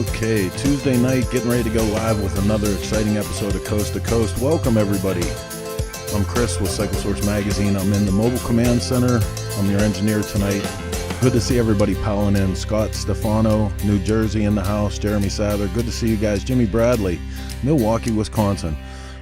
Okay, Tuesday night, getting ready to go live with another exciting episode of Coast to Coast. Welcome, everybody. I'm Chris with Cycle Source Magazine. I'm in the Mobile Command Center. I'm your engineer tonight. Good to see everybody piling in. Scott Stefano, New Jersey in the house. Jeremy Sather, good to see you guys. Jimmy Bradley, Milwaukee, Wisconsin.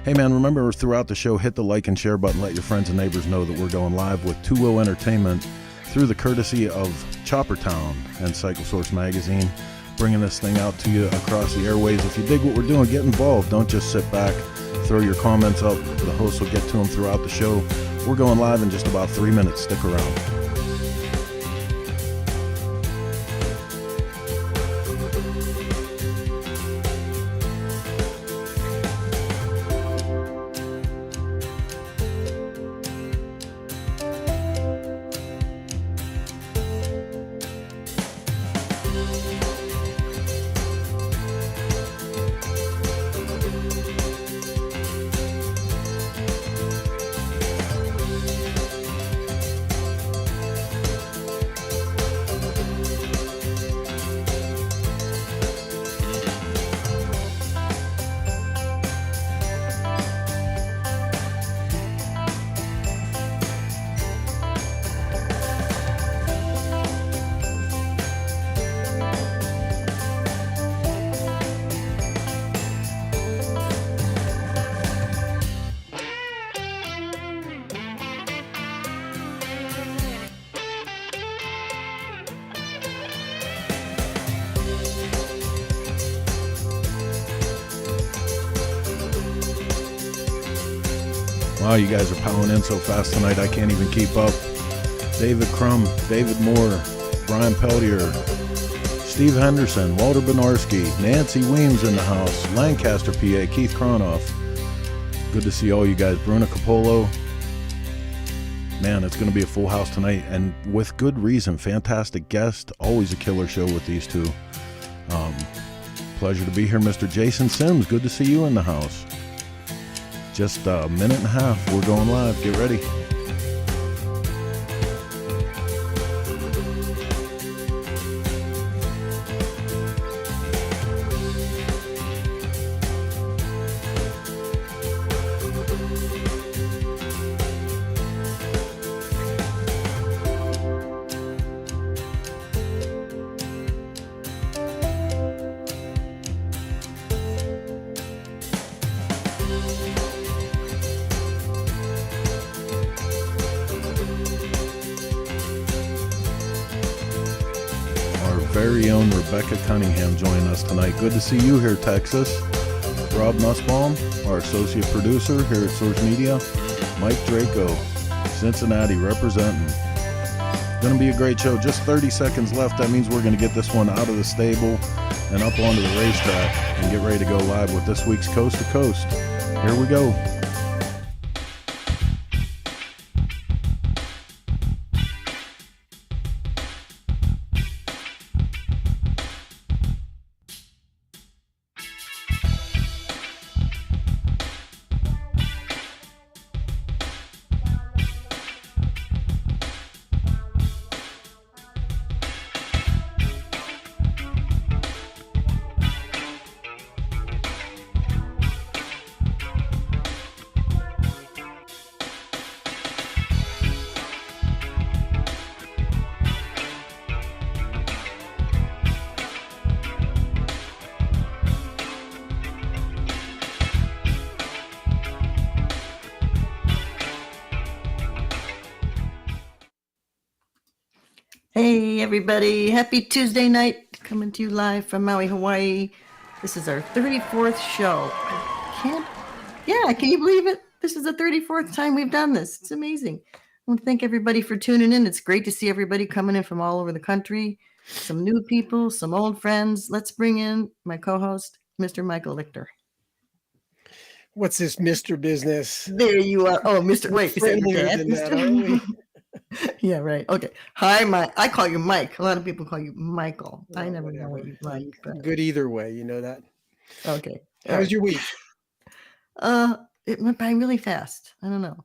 Hey man, remember throughout the show, hit the like and share button. Let your friends and neighbors know that we're going live with Two Wheel Entertainment through the courtesy of Choppertown and Cycle Source Magazine, bringing this thing out to you across the airways. If you dig what we're doing, get involved. Don't just sit back, throw your comments up. The host will get to them throughout the show. We're going live in just about 3 minutes. Stick around. Wow, you guys are piling in so fast tonight, I can't even keep up. David Crum, David Moore, Brian Peltier, Steve Henderson, Walter Benarski, Nancy Weems in the house, Lancaster, PA, Keith Cronoff. Good to see all you guys. Bruno Capolo. Man, it's going to be a full house tonight, and with good reason. Fantastic guest. Always a killer show with these two. Pleasure to be here, Mr. Jason Sims. Good to see you in the house. Just a minute and a half. We're going live. Get ready. Very own Rebecca Cunningham joining us tonight. Good to see you here, Texas. Rob Nussbaum, our associate producer here at Source Media. Mike Draco, Cincinnati, representing. Going to be a great show. Just 30 seconds left. That means we're going to get this one out of the stable and up onto the racetrack and get ready to go live with this week's Coast to Coast. Here we go. Hey everybody, happy Tuesday night, coming to you live from Maui, Hawaii. This is our 34th show. Can you believe it? This is the 34th time we've done this. It's amazing. I want to thank everybody for tuning in. It's great to see everybody coming in from all over the country. Some new people, some old friends. Let's bring in my co-host, Mr. Michael Lichter. What's this Mr. business? There you are. Oh, Mr. Wait, is that your Friendlier dad? than Mr. that, aren't we? Yeah, right. Okay. Hi, Mike. I call you Mike. A lot of people call you Michael. I Well, never know what you like. But... Good either way, you know that. Okay. How was your week? It went by really fast. I don't know.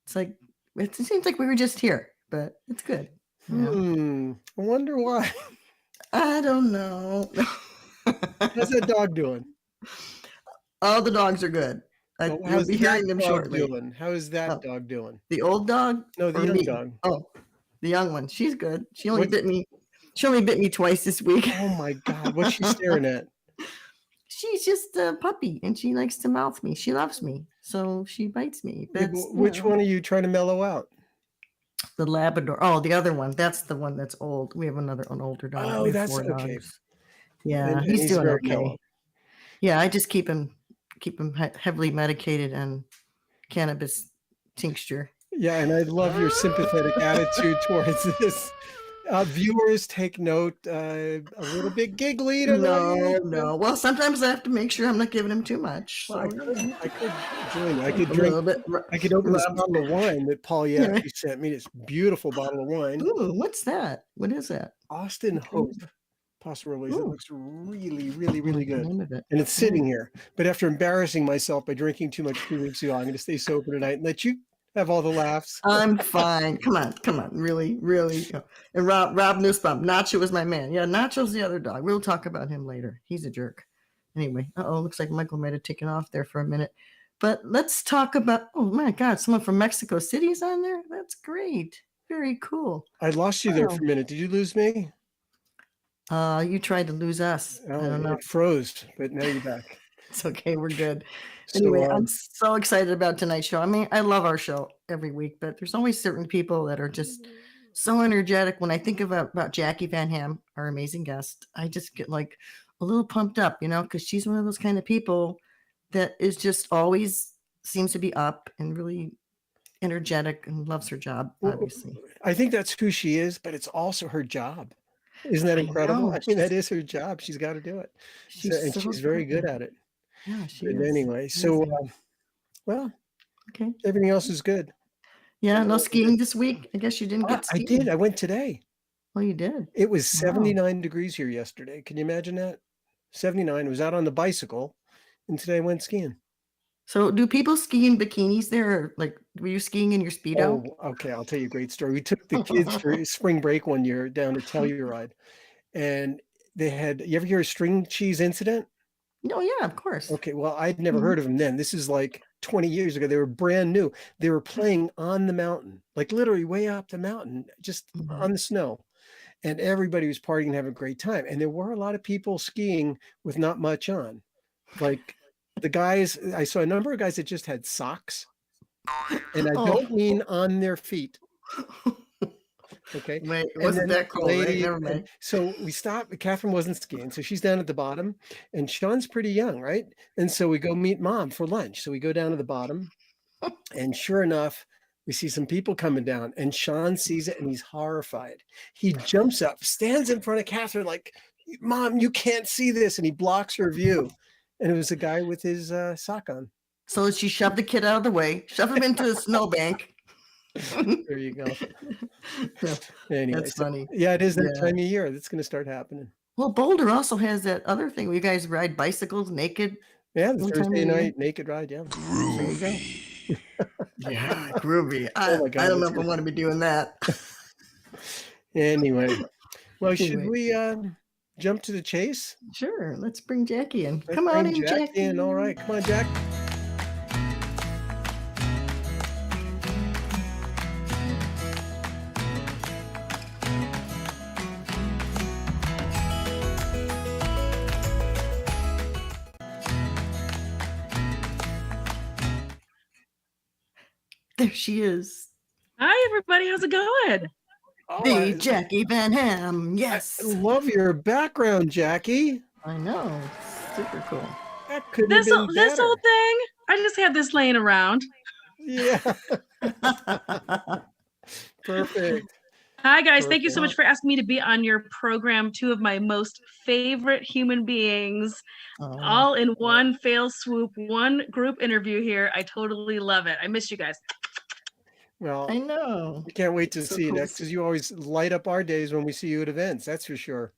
It's like it seems like we were just here, but it's good. I wonder why. I don't know. How's that dog doing? All the dogs are good. Well, You'll be hearing them shortly. doing? How is that Oh, dog doing? the old dog No, the or young me? dog. Oh, the young one. She's good. She only What- bit me. She only bit me twice this week. Oh my God, what's she staring at? She's just a puppy, and she likes to mouth me. She loves me, so she bites me. Yeah, That's but which one are you trying to mellow out? the Labrador. Oh, the other one. That's the one that's old. We have an older dog. Oh, We have that's 4 okay. dogs. Yeah, And he's doing very okay. mellow. Yeah, I just keep him heavily medicated and cannabis tincture. Yeah, and I love your sympathetic attitude towards this. Viewers, take note. A little bit giggly tonight. No. Well, sometimes I have to make sure I'm not giving him too much. Well, So, I could join you. I could a drink. little bit. I could open this Rob- bottle of wine that Paul Yeah. Yacqui sent me. This beautiful bottle of wine. Ooh, what's that? What is that? Austin Okay. Hope Passarolis. It Ooh. looks really, really, really What's the good. name of it? And it's sitting here. But after embarrassing myself by drinking too much 2 weeks ago, I'm going to stay sober tonight and let you have all the laughs. I'm fine. Come on. Really. And Rob Nussbaum. Nacho is my man. Yeah, Nacho's the other dog. We'll talk about him later. He's a jerk. Anyway, looks like Michael might have taken off there for a minute. But let's talk about, oh my God, someone from Mexico City is on there? That's great. Very cool. I lost you there Wow. for a minute. Did you lose me? You tried to lose us. I don't know. It froze, but now you're back. It's okay. We're good. So, Anyway, I'm so excited about tonight's show. I mean, I love our show every week, but there's always certain people that are just so energetic. When I think about Jacqui Van Ham, our amazing guest, I just get like a little pumped up, because she's one of those kind of people that is just always seems to be up and really energetic and loves her job, obviously. I think that's who she is, but it's also her job. Isn't that incredible? I mean, that is her job. She's got to do it. She's very good at it. Yeah, she But is. anyway, so, well, okay. everything else is good. Yeah, no skiing this week. I guess you didn't get I skiing. did. I went today. Oh, you did? It was Wow. 79 degrees here yesterday. Can you imagine that? 79. I was out on the bicycle, and today I went skiing. So do people ski in bikinis there? Or like, were you skiing in your Speedo? Oh, okay. I'll tell you a great story. We took the kids for spring break one year down to Telluride, and they had, you ever hear of string cheese incident? Oh, yeah, of course. Okay. Well, I'd never heard of them then. This is like 20 years ago. They were brand new. They were playing on the mountain, like literally way up the mountain, just on the snow. And everybody was partying and having a great time. And there were a lot of people skiing with not much on. Like the guys, I saw a number of guys that just had socks. And I don't mean on their feet. Okay. Wait, it wasn't that cold, right? Never mind. So we stopped. Catherine wasn't skiing. So she's down at the bottom and Sean's pretty young, right? And so we go meet mom for lunch. So we go down to the bottom and sure enough, we see some people coming down and Sean sees it and he's horrified. He jumps up, stands in front of Catherine like, Mom, you can't see this. And he blocks her view. And it was a guy with his sock on. So she shoved the kid out of the way, shoved him into a snowbank. There you go. Anyway, That's funny. Yeah, it is that time of year. That's going to start happening. Well, Boulder also has that other thing where you guys ride bicycles naked. Yeah, the One time Thursday a year. night naked ride. Yeah. Yeah, groovy. Oh my God, I don't know that's if I want to be doing that. Anyway, well, should Anyway. we jump to the chase? Sure, let's bring Jacqui in. Let's Come on bring in, Jack Jacqui. in. All right, come on, Jack. There she is. Hi, everybody. How's it going? Oh, The Jacqui Van Ham. Yes. I love your background, Jackie. I know. Super cool. That couldn't have This been better. whole thing, I just had this laying around. Yeah. Perfect. Hi, guys. Thank you so much for asking me to be on your program. Two of my most favorite human beings, all in one fail swoop, one group interview here. I totally love it. I miss you guys. Well, I know. we can't wait to So see you cool. next because you always light up our days when we see you at events. That's for sure.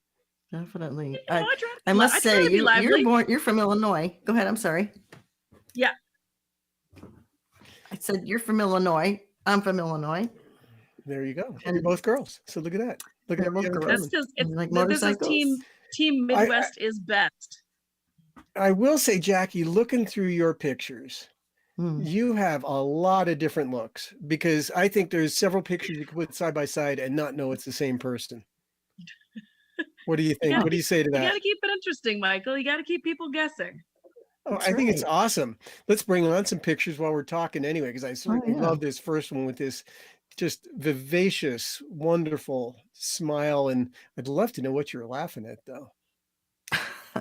Definitely. You know, I must try to say, be lively. you're from Illinois. Go ahead. I'm sorry. Yeah. I said you're from Illinois. I'm from Illinois. There you go. And- You're both girls. So look at that. Look at They're both that. girls. That's because Like this is motorcycles? team Midwest is best. I will say, Jacqui, looking through your pictures, Hmm. you have a lot of different looks, because I think there's several pictures you can put side by side and not know it's the same person. What do you think? What do you say to You that? got to keep it interesting, Michael. You got to keep people guessing. Oh, That's I think it's right. awesome. Let's bring on some pictures while we're talking anyway, because I certainly yeah. love this first one with this just vivacious, wonderful smile. And I'd love to know what you're laughing at, though.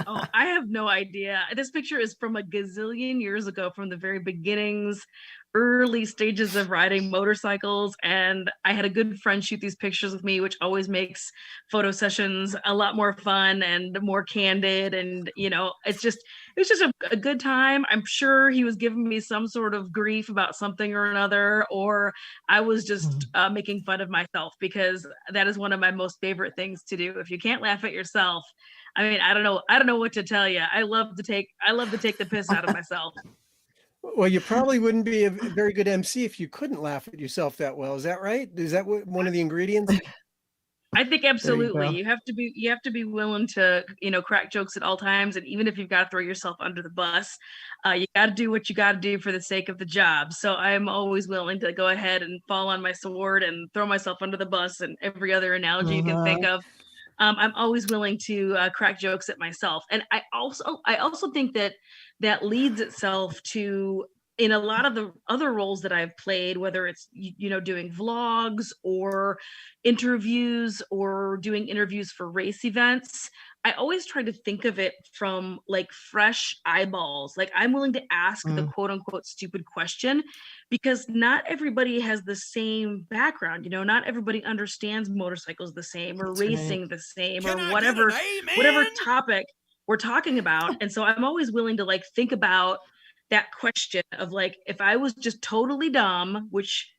Oh, I have no idea. This picture is from a gazillion years ago, from the very beginnings, early stages of riding motorcycles. And I had a good friend shoot these pictures with me, which always makes photo sessions a lot more fun and more candid. And, it was just a good time. I'm sure he was giving me some sort of grief about something or another, or I was just making fun of myself, because that is one of my most favorite things to do. If you can't laugh at yourself, I mean, I don't know what to tell you. I love to take the piss out of myself. Well, you probably wouldn't be a very good MC if you couldn't laugh at yourself that well. Is that right? Is that one of the ingredients? I think There you absolutely. go. You have to be willing to, crack jokes at all times. And even if you've got to throw yourself under the bus, you got to do what you got to do for the sake of the job. So I'm always willing to go ahead and fall on my sword and throw myself under the bus, and every other analogy you can think of. I'm always willing to crack jokes at myself. And I also think that leads itself to, in a lot of the other roles that I've played, whether it's, doing vlogs or interviews or doing interviews for race events, I always try to think of it from like fresh eyeballs. Like, I'm willing to ask the quote unquote stupid question, because not everybody has the same background. Not everybody understands motorcycles the same, or That's racing right. the same, or whatever topic we're talking about. And so I'm always willing to like think about that question of like, if I was just totally dumb, which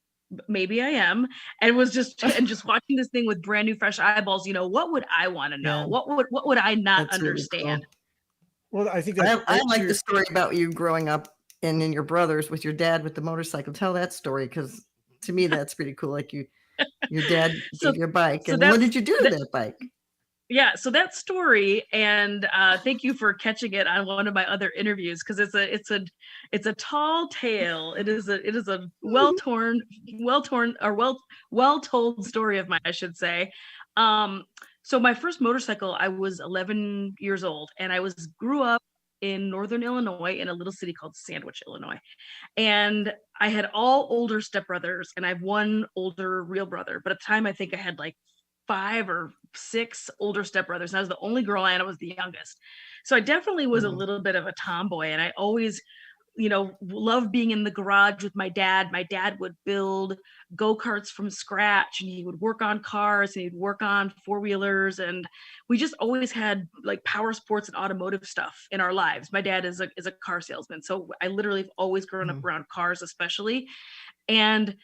maybe I am, and was just watching this thing with brand new fresh eyeballs, what would I want to know? Yeah. What would I not That's really understand? cool. Well, I think that's I like the story about you growing up and in your brothers with your dad with the motorcycle. Tell that story, because to me that's pretty cool. Like your dad So- gave you a bike, so and what that's- did you do to that bike? Yeah, so that story, and thank you for catching it on one of my other interviews, because it's a tall tale. It is a well told story of mine, I should say. So my first motorcycle, I was 11 years old, and I grew up in northern Illinois, in a little city called Sandwich, Illinois. And I had all older stepbrothers, and I have one older real brother. But at the time, I think I had like 5 or 6 older stepbrothers, and I was the only girl, and I was the youngest. So I definitely was a little bit of a tomboy, and I always, loved being in the garage with my dad. My dad would build go-karts from scratch, and he would work on cars, and he'd work on four-wheelers, and we just always had like power sports and automotive stuff in our lives. My dad is a car salesman, so I literally have always grown up around cars, especially. And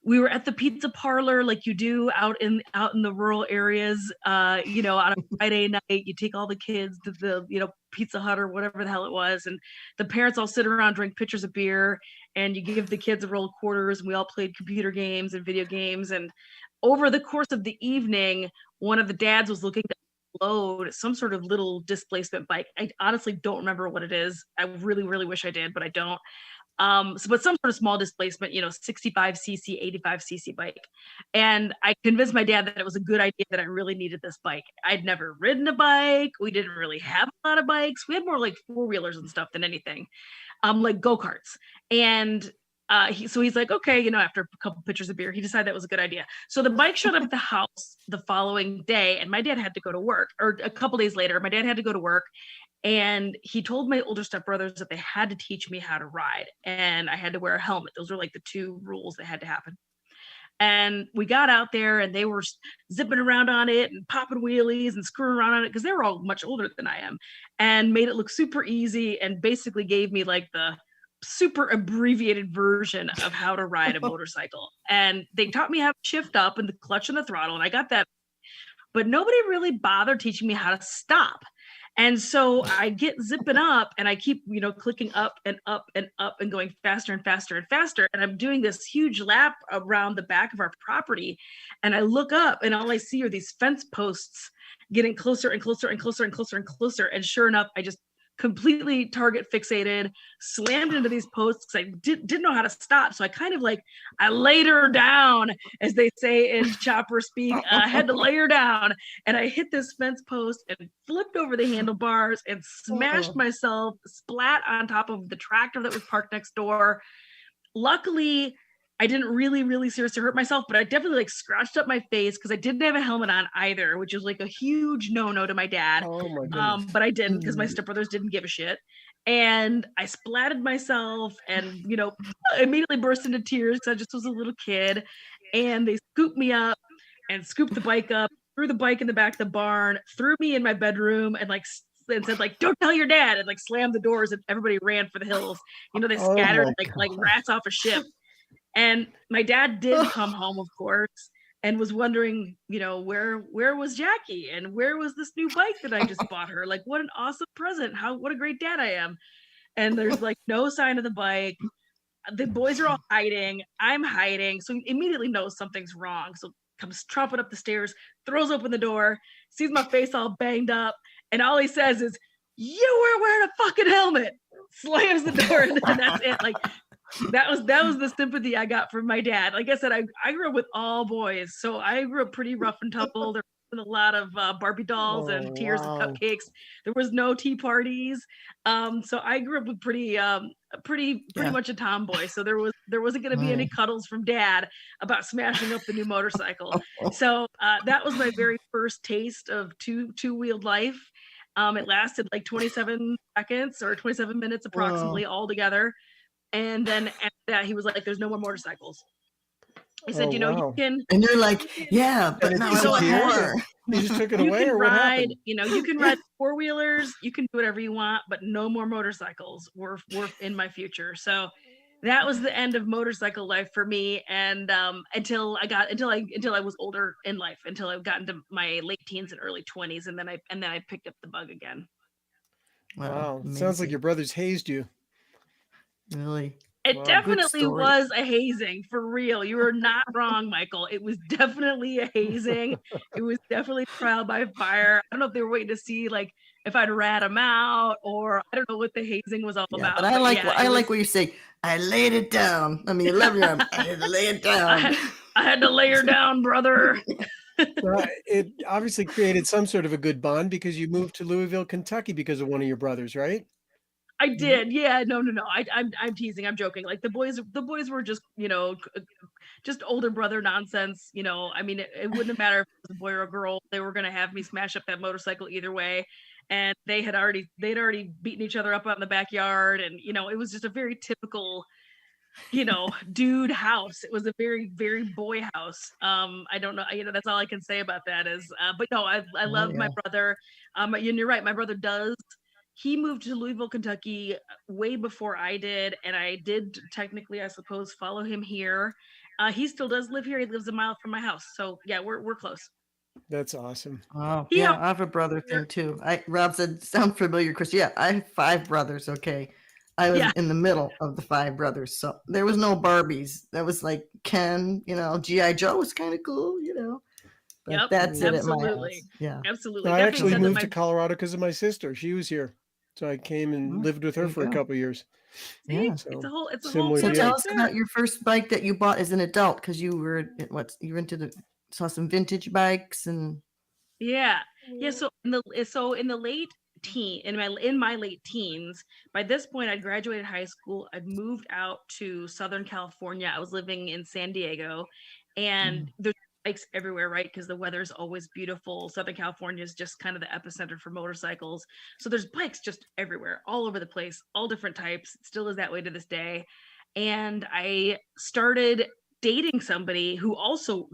we were at the pizza parlor, like you do out in the rural areas, on a Friday night. You take all the kids to the, Pizza Hut or whatever the hell it was, and the parents all sit around, drink pitchers of beer, and you give the kids a roll of quarters, and we all played computer games and video games. And over the course of the evening, one of the dads was looking to load some sort of little displacement bike. I honestly don't remember what it is. I really, really wish I did, but I don't. But some sort of small displacement, 65cc, 85cc bike. And I convinced my dad that it was a good idea, that I really needed this bike. I'd never ridden a bike. We didn't really have a lot of bikes. We had more like four-wheelers and stuff than anything, like go-karts. And he's like, okay, after a couple pitchers of beer, he decided that was a good idea. So the bike showed up at the house the following day, and my dad had to go to work, or a couple days later, my dad had to go to work. And he told my older stepbrothers that they had to teach me how to ride, and I had to wear a helmet. Those were like the 2 rules that had to happen. And we got out there, and they were zipping around on it and popping wheelies and screwing around on it, because they were all much older than I am, and made it look super easy, and basically gave me like the super abbreviated version of how to ride a motorcycle. And they taught me how to shift up and the clutch and the throttle, and I got that. But nobody really bothered teaching me how to stop. And so I get zipping up, and I keep, clicking up and up and up and going faster and faster and faster. And I'm doing this huge lap around the back of our property. And I look up, and all I see are these fence posts getting closer and closer and closer and closer and closer. And sure enough, I just completely target fixated, slammed into these posts because I didn't know how to stop. So I kind of I laid her down, as they say in chopper speak. I had to lay her down, and I hit this fence post and flipped over the handlebars and smashed myself splat on top of the tractor that was parked next door. Luckily, I didn't really seriously hurt myself, but I definitely scratched up my face because I didn't have a helmet on either, which was a huge no to my dad. Oh my goodness. But I didn't, because my stepbrothers didn't give a shit. And I splatted myself and, immediately burst into tears because I just was a little kid. And they scooped me up and scooped the bike up, threw the bike in the back of the barn, threw me in my bedroom, and said don't tell your dad, and slammed the doors, and everybody ran for the hills. They scattered like rats off a ship. And my dad did come home, of course, and was wondering, where was Jacqui, and where was this new bike that I just bought her? What an awesome present. What a great dad I am. And there's no sign of the bike. The boys are all hiding. I'm hiding. So he immediately knows something's wrong. So comes tromping up the stairs, throws open the door, sees my face all banged up. And all he says is, "You were wearing a fucking helmet." Slams the door, and that's it. That was the sympathy I got from my dad. Like I said, I grew up with all boys, so I grew up pretty rough and tumble. There was a lot of Barbie dolls and tears and cupcakes. There was no tea parties, so I grew up with pretty much a tomboy. So there wasn't going to be any cuddles from dad about smashing up the new motorcycle. So that was my very first taste of two-wheeled life. It lasted 27 seconds or 27 minutes approximately altogether. And then after that, he was like, "There's no more motorcycles." He said, you can. And you're like, "Yeah, but now I want more." You just took it away, or what happened? You can ride 4-wheelers, you can do whatever you want, but no more motorcycles were in my future. So that was the end of motorcycle life for me. And until I was older in life, until I got into my late teens and early 20s, and then I picked up the bug again. Wow, sounds like your brothers hazed you. Really? It definitely was a hazing, for real. You were not wrong, Michael. It was definitely a hazing. It was definitely trial by fire. I don't know if they were waiting to see if I'd rat them out, or I don't know what the hazing was all about. But I like what you say. I laid it down. I mean, 11 year old. I had to lay it down. I had to lay her down, brother. It obviously created some sort of a good bond because you moved to Louisville, Kentucky because of one of your brothers, right? I did. Yeah. No. I'm teasing. I'm joking. The boys were just, just older brother nonsense. I mean, it wouldn't have mattered if it was a boy or a girl. They were going to have me smash up that motorcycle either way. And they'd already beaten each other up out in the backyard. And, it was just a very typical, dude house. It was a very, very boy house. I don't know. That's all I can say about that is, but no, I love my brother. And you're right. My brother he moved to Louisville, Kentucky way before I did. And I did technically, I suppose, follow him here. He still does live here. He lives a mile from my house. So yeah, we're close. That's awesome. Oh, yeah. I have a brother thing too. Rob said, "Sound familiar, Chris?" Yeah, I have 5 brothers. Okay. I was in the middle of the 5 brothers. So there was no Barbies. That was Ken, G.I. Joe was kind of cool, But that's it at my house. Yeah. Absolutely. I actually moved to Colorado because of my sister. She was here. So I came and lived with her for a couple of years. Yeah. So it's a whole So tell us about your first bike that you bought as an adult, because you were saw some vintage bikes and So in the late in my late teens, by this point I'd graduated high school. I'd moved out to Southern California. I was living in San Diego, and there's bikes everywhere, right? Because the weather's always beautiful. Southern California is just kind of the epicenter for motorcycles. So there's bikes just everywhere, all over the place, all different types. It still is that way to this day. And I started dating somebody who also,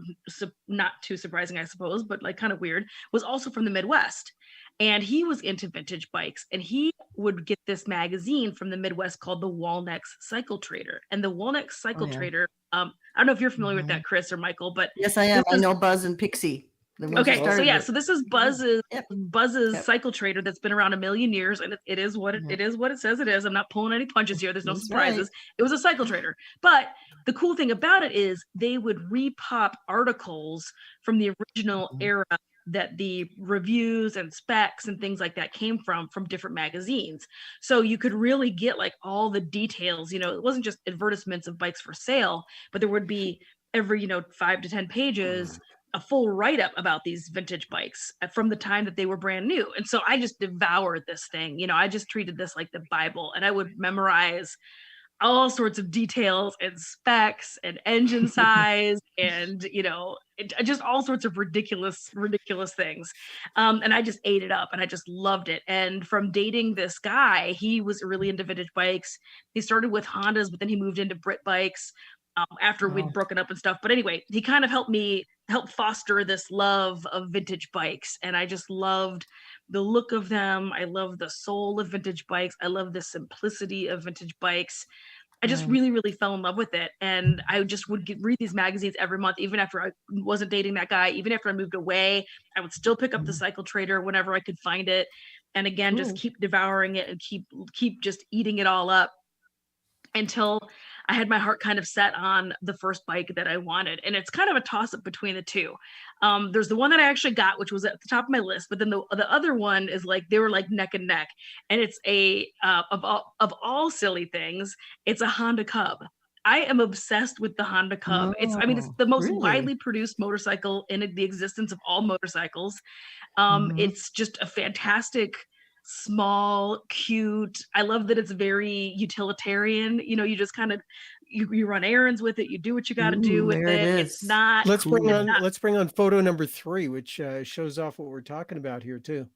not too surprising, I suppose, but kind of weird, was also from the Midwest. And he was into vintage bikes, and he would get this magazine from the Midwest called the Walnex Cycle Trader. And the Walnex Cycle Trader, I don't know if you're familiar with that, Chris or Michael, but yes, I am. I know Buzz and Pixie. Okay, so this is Buzz's Cycle Trader that's been around a million years, and it is what it says it is. I'm not pulling any punches here. There's no surprises. It was a cycle trader, but the cool thing about it is they would repop articles from the original era that the reviews and specs and things like that came from different magazines. So you could really get like all the details. It wasn't just advertisements of bikes for sale, but there would be every 5 to 10 pages a full write-up about these vintage bikes from the time that they were brand new. And so I just devoured this thing. I just treated this like the Bible, and I would memorize all sorts of details and specs and engine size and just all sorts of ridiculous things, and I just ate it up and I just loved it. And from dating this guy, he was really into vintage bikes. He started with Hondas, but then he moved into Brit bikes after we'd broken up and stuff. But anyway, he kind of helped foster this love of vintage bikes, and I just loved the look of them. I love the soul of vintage bikes. I love the simplicity of vintage bikes. I just really, really fell in love with it. And I just would read these magazines every month, even after I wasn't dating that guy, even after I moved away. I would still pick up the Cycle Trader whenever I could find it. And again, just keep devouring it and keep just eating it all up until I had my heart kind of set on the first bike that I wanted. And it's kind of a toss up between the two. There's the one that I actually got, which was at the top of my list, but then the other one is like, they were like neck and neck. And it's of all silly things, it's a Honda Cub. I am obsessed with the Honda Cub. It's the most widely produced motorcycle in the existence of all motorcycles. It's just a fantastic, small, cute. I love that it's very utilitarian. You just kind of you run errands with it. You do what you got to do with it. It's not. Let's bring on photo number 3, which shows off what we're talking about here too.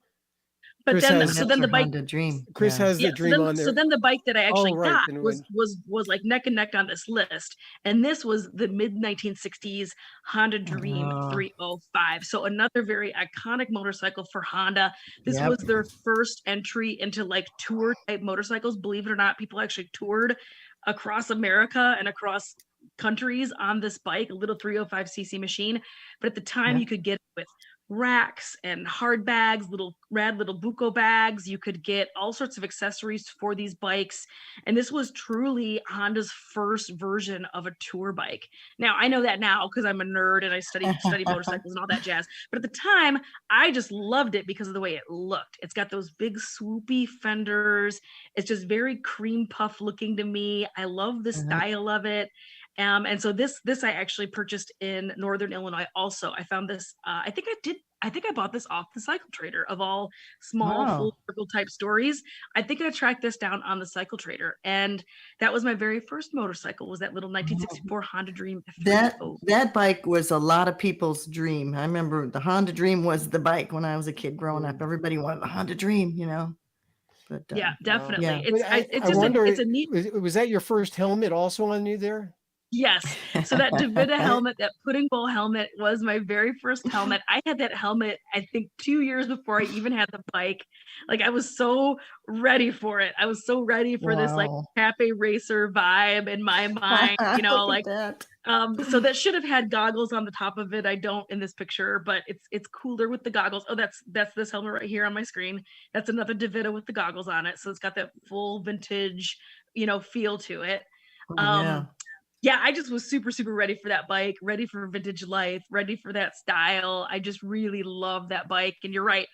But Chris then the bike Honda Dream. Chris has the Dream on there. So then the bike that I actually got was like neck and neck on this list, and this was the mid 1960s Honda Dream 305. So another very iconic motorcycle for Honda. This was their first entry into like tour type motorcycles. Believe it or not, people actually toured across America and across countries on this bike, a little 305cc machine. But at the time, you could get it with racks and hard bags, rad little buco bags. You could get all sorts of accessories for these bikes. And this was truly Honda's first version of a tour bike. Now, I know that now because I'm a nerd and I study motorcycles and all that jazz. But at the time, I just loved it because of the way it looked. It's got those big swoopy fenders. It's just very cream puff looking to me. I love the style of it. And so this I actually purchased in Northern Illinois. Also, I found this. I think I bought this off the Cycle Trader, of all small full circle type stories. I think I tracked this down on the Cycle Trader, and that was my very first motorcycle. Was that little 1964 Honda Dream? That bike was a lot of people's dream. I remember the Honda Dream was the bike when I was a kid growing up. Everybody wanted the Honda Dream, But yeah, definitely. Yeah. It's a neat. Was that your first helmet also on you there? Yes. So that Davida helmet, that pudding bowl helmet, was my very first helmet. I had that helmet, I think, 2 years before I even had the bike. Like, I was so ready for it. I was so ready for this like cafe racer vibe in my mind, so that should have had goggles on the top of it. I don't in this picture, but it's cooler with the goggles. Oh, that's this helmet right here on my screen. That's another Davida with the goggles on it. So it's got that full vintage, feel to it. Yeah, I just was super, super ready for that bike, ready for vintage life, ready for that style. I just really love that bike. And you're right.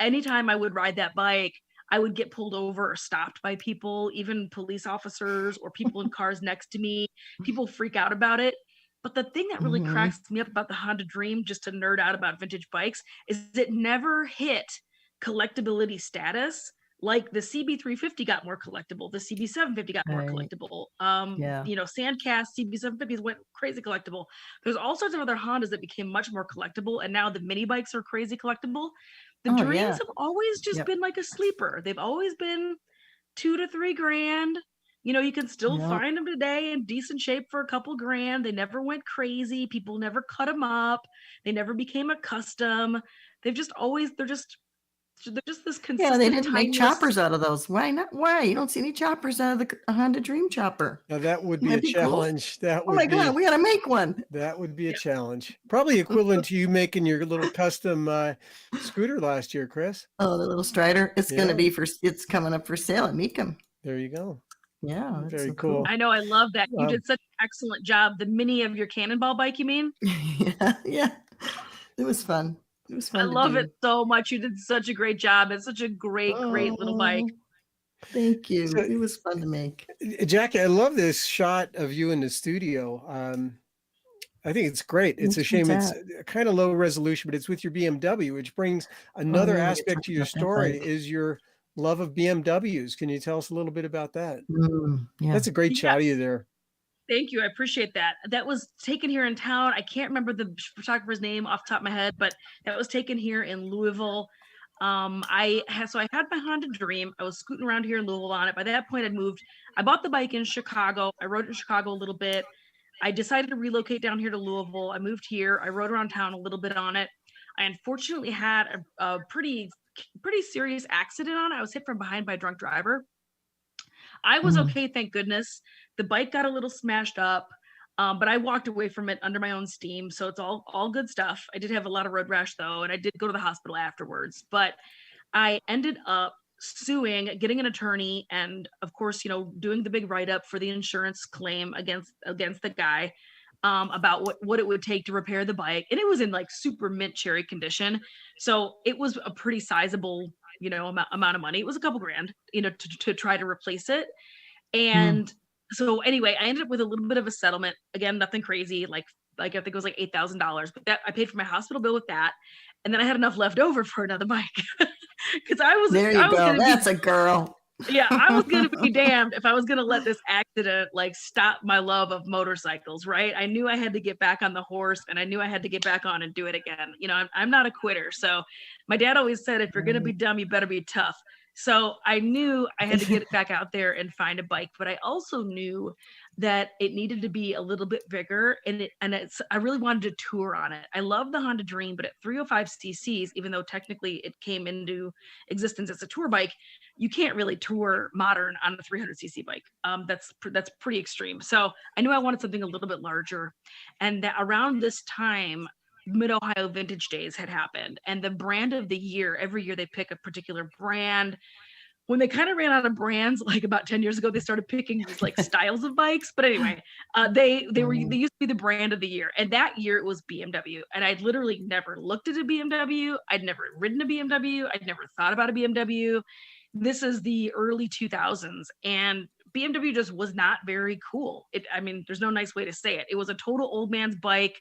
Anytime I would ride that bike, I would get pulled over or stopped by people, even police officers or people in cars next to me. People freak out about it. But the thing that really cracks me up about the Honda Dream, just to nerd out about vintage bikes, is it never hit collectability status. Like the CB350 got more collectible, the CB750 got more collectible. Sandcast CB750s went crazy collectible. There's all sorts of other Hondas that became much more collectible, and now the mini bikes are crazy collectible. The Dreams have always just been like a sleeper. They've always been $2,000 to $3,000. You can still find them today in decent shape for a couple grand. They never went crazy. People never cut them up. They never became a custom. They're just this consistent. Yeah, they didn't make choppers out of those. Why not? Why? You don't see any choppers out of the Honda Dream chopper. Now that would be a challenge. Cool. That would God, we got to make one. That would be a challenge. Probably equivalent to you making your little custom scooter last year, Chris. Oh, the little Strider. It's going to be it's coming up for sale at Meekum. There you go. Yeah, very so cool. I know. I love that. You did such an excellent job. The mini of your Cannonball bike, you mean? Yeah. It was fun. It was I fun to love do. it so much. You did such a great job. It's such a great little bike. Oh, thank you. So- It was fun to make. Jacqui, I love this shot of you in the studio. I think it's great. It's a Which shame one's it's kind of low resolution, but it's with your BMW, which brings another yeah, we could aspect talk to your about that story bike. is your love of BMWs. Can you tell us a little bit about that? Yeah. That's a great shot of you there. Thank you. I appreciate that. That was taken here in town. I can't remember the photographer's name off the top of my head, but that was taken here in Louisville. I had my Honda Dream. I was scooting around here in Louisville on it. By that point, I'd moved. I bought the bike in Chicago. I rode it in Chicago a little bit. I decided to relocate down here to Louisville. I moved here. I rode around town a little bit on it. I unfortunately had a pretty serious accident on it. I was hit from behind by a drunk driver. I was okay, thank goodness. The bike got a little smashed up, but I walked away from it under my own steam. So it's all good stuff. I did have a lot of road rash though, and I did go to the hospital afterwards. But I ended up suing, getting an attorney, and of course, doing the big write-up for the insurance claim against the guy about what it would take to repair the bike. And it was in like super mint cherry condition. So it was a pretty sizable amount of money. It was a couple grand, to try to replace it. And so anyway, I ended up with a little bit of a settlement. Again, nothing crazy, like I think it was like $8,000, but that I paid for my hospital bill with that. And then I had enough left over for another bike. Cause There you go. That's a girl. Yeah, I was gonna be damned if I was gonna let this accident like stop my love of motorcycles, right? I knew I had to get back on the horse, and I knew I had to get back on and do it again. I'm not a quitter. So my dad always said, if you're gonna be dumb, you better be tough. So I knew I had to get back out there and find a bike, but I also knew that it needed to be a little bit bigger, and I really wanted to tour on it. I love the Honda Dream, but at 305 cc's, even though technically it came into existence as a tour bike, you can't really tour modern on a 300cc bike. That's pretty extreme. So I knew I wanted something a little bit larger, and that around this time, Mid-Ohio Vintage Days had happened, and the brand of the year, every year they pick a particular brand. When they kind of ran out of brands, like about 10 years ago, they started picking these like styles of bikes. But anyway, they used to be the brand of the year. And that year it was BMW. And I'd literally never looked at a BMW. I'd never ridden a BMW. I'd never thought about a BMW. This is the early 2000s, and BMW just was not very cool. There's no nice way to say it. It was a total old man's bike.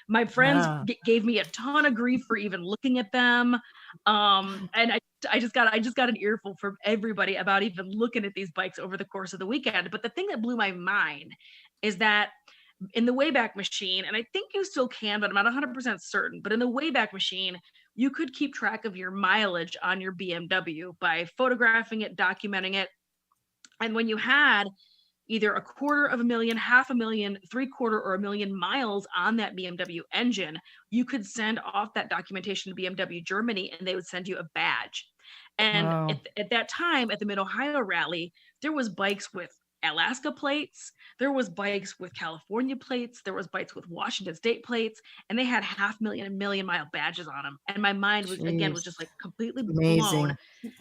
My friends gave me a ton of grief for even looking at them. And I just got an earful from everybody about even looking at these bikes over the course of the weekend. But the thing that blew my mind is that in the Wayback Machine, and I think you still can, but I'm not 100% certain, but in the Wayback Machine, you could keep track of your mileage on your BMW by photographing it, documenting it. And when you had either 250,000, 500,000, 3/4, or 1 million miles on that BMW engine, you could send off that documentation to BMW Germany, and they would send you a badge. And at that time, at the Mid-Ohio Rally, there was bikes with Alaska plates, there was bikes with California plates, there was bikes with Washington State plates, and they had 500,000 and million mile badges on them. And my mind was just like completely blown.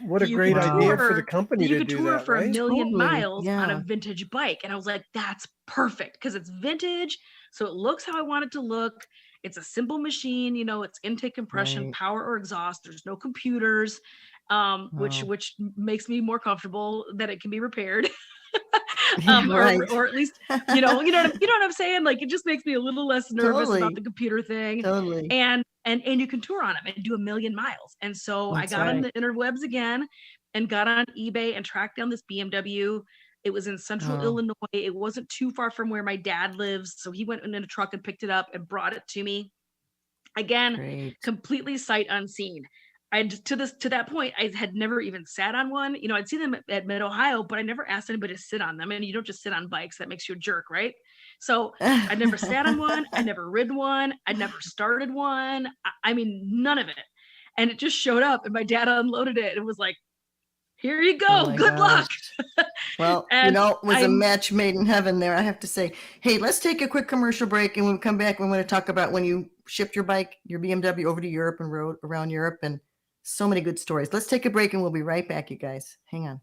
What a great idea for the company to do that. You could tour for right? 1 million Totally. miles on a vintage bike. And I was like, that's perfect, because it's vintage, so it looks how I want it to look. It's a simple machine, it's intake, compression, power, or exhaust. There's no computers, which makes me more comfortable that it can be repaired. Or at least you know what I'm saying, like it just makes me a little less nervous about the computer thing. And you can tour on them and do 1 million miles. And so I got on the interwebs again and got on eBay and tracked down this BMW. It was in central Illinois. It wasn't too far from where my dad lives, so he went in a truck and picked it up and brought it to me. Again, completely sight unseen. To that point, I had never even sat on one. I'd seen them at Mid-Ohio, but I never asked anybody to sit on them. And you don't just sit on bikes. That makes you a jerk, right? So I'd never sat on one. I never ridden one. I'd never started one. None of it. And it just showed up, and my dad unloaded it and was like, here you go. Good luck. Well, it was a match made in heaven there, I have to say. Hey, let's take a quick commercial break, and when we come back, we want to talk about when you shipped your BMW over to Europe and rode around Europe, and so many good stories. Let's take a break, and we'll be right back, you guys. Hang on.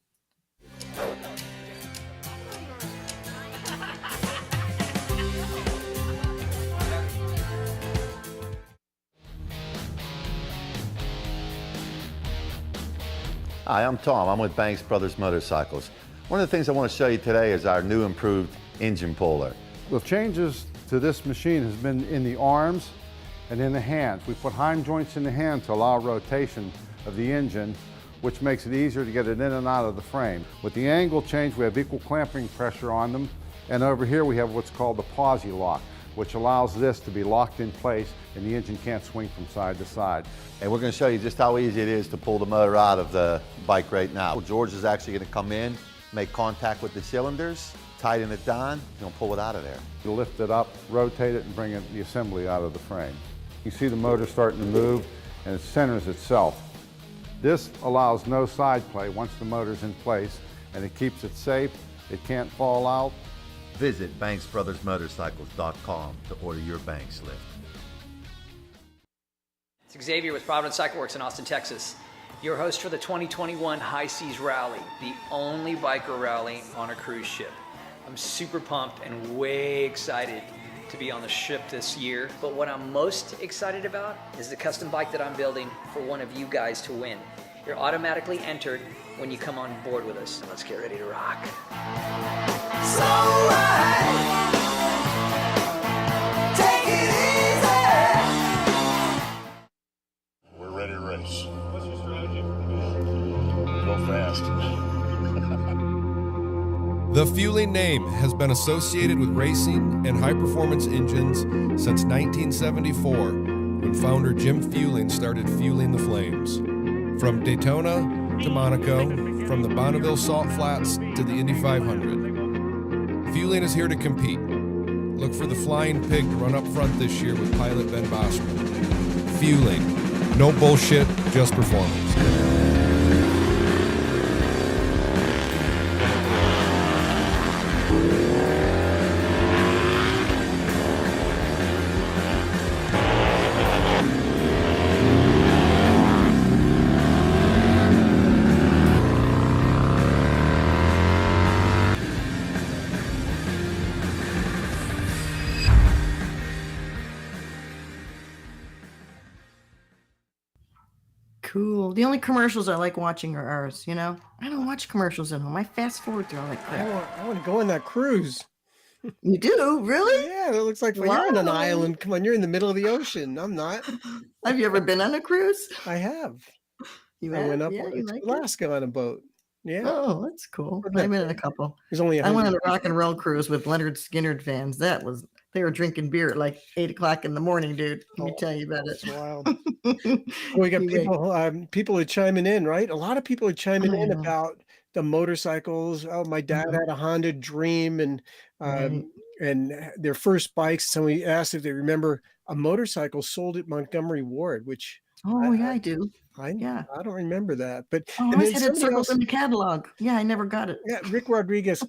Hi, I'm Tom. I'm with Banks Brothers Motorcycles. One of the things I want to show you today is our new improved engine puller. The changes to this machine has been in the arms and in the hands. We put heim joints in the hand to allow rotation of the engine, which makes it easier to get it in and out of the frame. With the angle change, we have equal clamping pressure on them. And over here we have what's called the posi lock, which allows this to be locked in place and the engine can't swing from side to side. And we're going to show you just how easy it is to pull the motor out of the bike right now. George is actually going to come in, make contact with the cylinders, tighten it down, and he'll pull it out of there. You lift it up, rotate it, and bring the assembly out of the frame. You see the motor starting to move and it centers itself. This allows no side play once the motor's in place, and it keeps it safe. It can't fall out. Visit BanksBrothersMotorcycles.com to order your Banks lift. It's Xavier with Providence Cycle Works in Austin, Texas. Your host for the 2021 High Seas Rally, the only biker rally on a cruise ship. I'm super pumped and way excited to be on the ship this year. But what I'm most excited about is the custom bike that I'm building for one of you guys to win. You're automatically entered when you come on board with us. So let's get ready to rock. So take it easy. We're ready to race. What's your strategy? Go fast. The Fueling name has been associated with racing and high-performance engines since 1974, when founder Jim Fueling started fueling the flames. From Daytona to Monaco, from the Bonneville Salt Flats to the Indy 500. Fueling is here to compete. Look for the Flying Pig to run up front this year with pilot Ben Bosman. Fueling. No bullshit, just performance. Cool. The only commercials I like watching are ours, you know? I don't watch commercials at home. I fast forward through all that crap. I want to go on that cruise. You do? Really? Yeah, it looks like you're on an Wow. island. Come on, you're in the middle of the ocean. I'm not. Have you ever been on a cruise? I have. You I have? went up Yeah, to you like it? Alaska on a boat. Yeah. Oh, that's cool. Wasn't that I've been on a great? couple. There's only I went on 100 a rock and roll cruise with Leonard Skinner fans. They were drinking beer at like 8:00 in the morning, dude. Let me tell you about it. It's wild. We got people are chiming in, right? A lot of people are chiming in about the motorcycles. Oh, my dad had a Honda Dream and their first bikes. Somebody asked if they remember a motorcycle sold at Montgomery Ward, which I do. I Yeah. don't remember that. But Oh, I and always then had it somebody circled else, in the catalog. Yeah, I never got it. yeah, Rick Rodriguez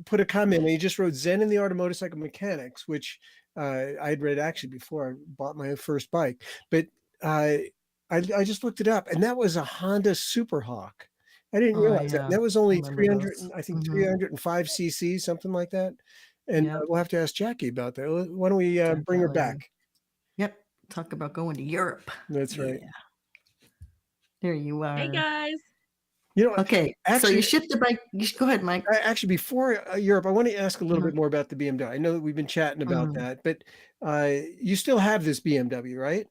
put a comment. And he just wrote Zen in the Art of Motorcycle Mechanics, which I'd read actually before I bought my first bike. But I just looked it up, and that was a Honda Superhawk. I didn't realize that. That was only 300, I think 305 cc, something like that. And we'll have to ask Jackie about that. Why don't we bring her back? Yep. Talk about going to Europe. That's right. Yeah. There you are. Hey guys. You know, Okay, so actually, you shipped the bike. Go ahead, Mike. Actually, before Europe, I want to ask a little bit more about the BMW. I know that we've been chatting about that, but you still have this BMW, right?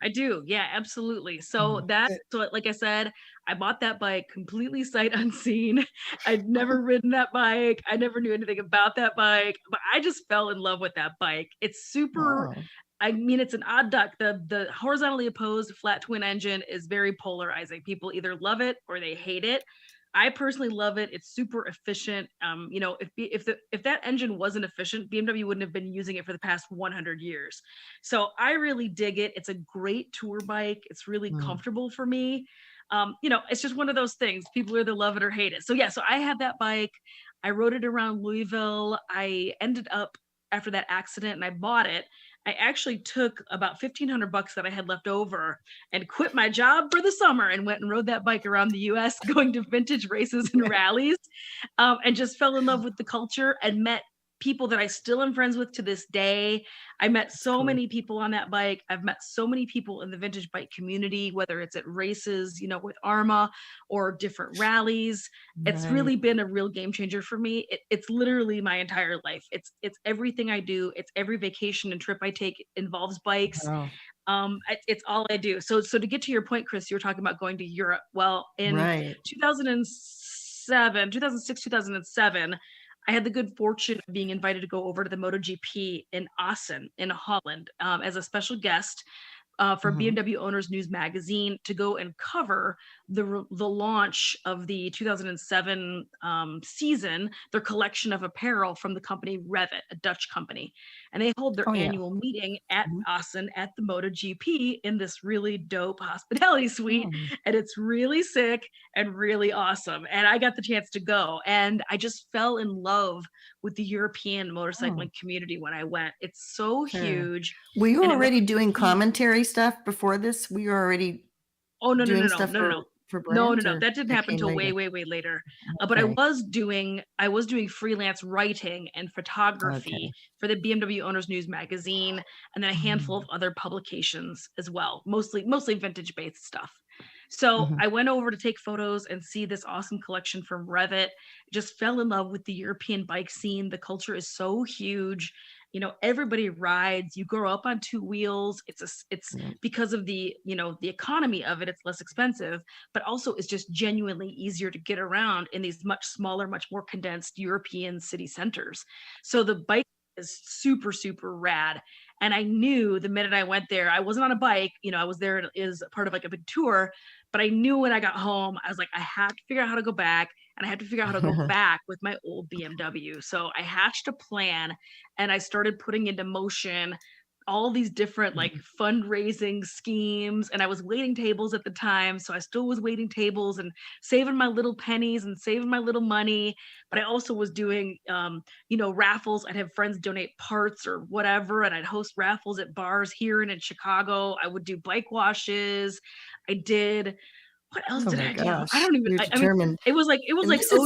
I do. Yeah, absolutely. So like I said, I bought that bike completely sight unseen. I'd never ridden that bike. I never knew anything about that bike, but I just fell in love with that bike. It's super, I mean, it's an odd duck. The horizontally opposed flat twin engine is very polarizing. People either love it or they hate it. I personally love it. It's super efficient. You know, if that engine wasn't efficient, BMW wouldn't have been using it for the past 100 years. So I really dig it. It's a great tour bike. It's really comfortable for me. You know, it's just one of those things. People either love it or hate it. So yeah, so I had that bike. I rode it around Louisville. I ended up after that accident and I bought it. I actually took about $1,500 that I had left over and quit my job for the summer and went and rode that bike around the US, going to vintage races and rallies, and just fell in love with the culture and met people that I still am friends with to this day. I met so Cool. many people on that bike. I've met so many people in the vintage bike community, whether it's at races, with Arma or different rallies. It's Right. really been a real game changer for me. It's literally my entire life. It's everything I do. It's every vacation and trip I take involves bikes. Wow. It's all I do. So to get to your point, Chris, you were talking about going to Europe. Well, in Right. 2006, 2007, I had the good fortune of being invited to go over to the MotoGP in Assen in Holland as a special guest for Mhm. BMW Owners News Magazine to go and cover the launch of the 2007 season, their collection of apparel from the company Revit, a Dutch company. And they hold their Oh, yeah. annual meeting at Mhm. Assen at the MotoGP in this really dope hospitality suite. Oh. And it's really sick and really awesome. And I got the chance to go. And I just fell in love with the European motorcycling community when I went. It's so Sure. huge. Were you And it was already doing commentary stuff before this? Were you already Oh, no. doing stuff for brands? Or That didn't that happen came until later? way later. But I Okay. was doing freelance writing and photography Okay. for the BMW Owners News Magazine, and then a handful of other publications as well, mostly vintage based stuff. So Mhm. I went over to take photos and see this awesome collection from Revit. Just fell in love with the European bike scene. The culture is so huge. Everybody rides. You grow up on two wheels. It's Yeah. because of the economy of it. It's less expensive, but also it's just genuinely easier to get around in these much smaller, much more condensed European city centers. So the bike is super, super rad. And I knew the minute I went there, I wasn't on a bike, I was there as part of like a big tour, but I knew when I got home, I was like, I have to figure out how to go back, and I had to figure out how to go back with my old BMW. So I hatched a plan and I started putting into motion all these different like fundraising schemes, and I was waiting tables at the time, so I still was waiting tables and saving my little pennies and saving my little money. But I also was doing raffles. I'd have friends donate parts or whatever, and I'd host raffles at bars here and in Chicago. I would do bike washes. I did what else Oh did my I do? gosh. I don't even You're I mean determined. it was like And this is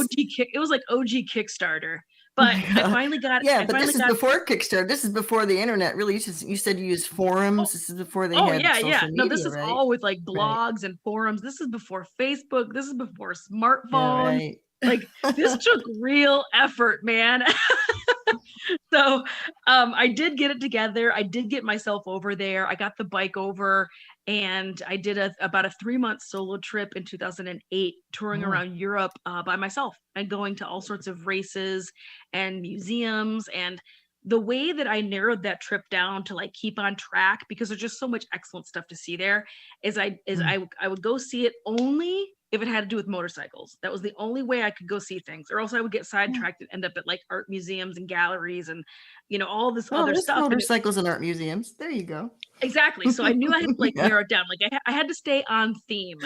OG Kickstarter. Oh But my I God. finally got Yeah, but this is before Kickstarter. This is before the internet. Really, you said you used forums. This is before they Oh had yeah. social No, this media, is right? all with like Right. blogs and forums. This is before Facebook. This is before Yeah, smartphones. right. Like this took real effort, man. So I did get it together. I did get myself over there. I got the bike over, and I did about a 3-month solo trip in 2008, touring Oh. around Europe by myself and going to all sorts of races and museums. And the way that I narrowed that trip down to like keep on track, because there's just so much excellent stuff to see there, is I would go see it only if it had to do with motorcycles. That was the only way I could go see things, or else I would get sidetracked and end up at like art museums and galleries and all this Well, other there's stuff. And motorcycles and art museums. There you go. exactly. So I knew I had to like Yeah. narrow it down. Like I had to stay on theme.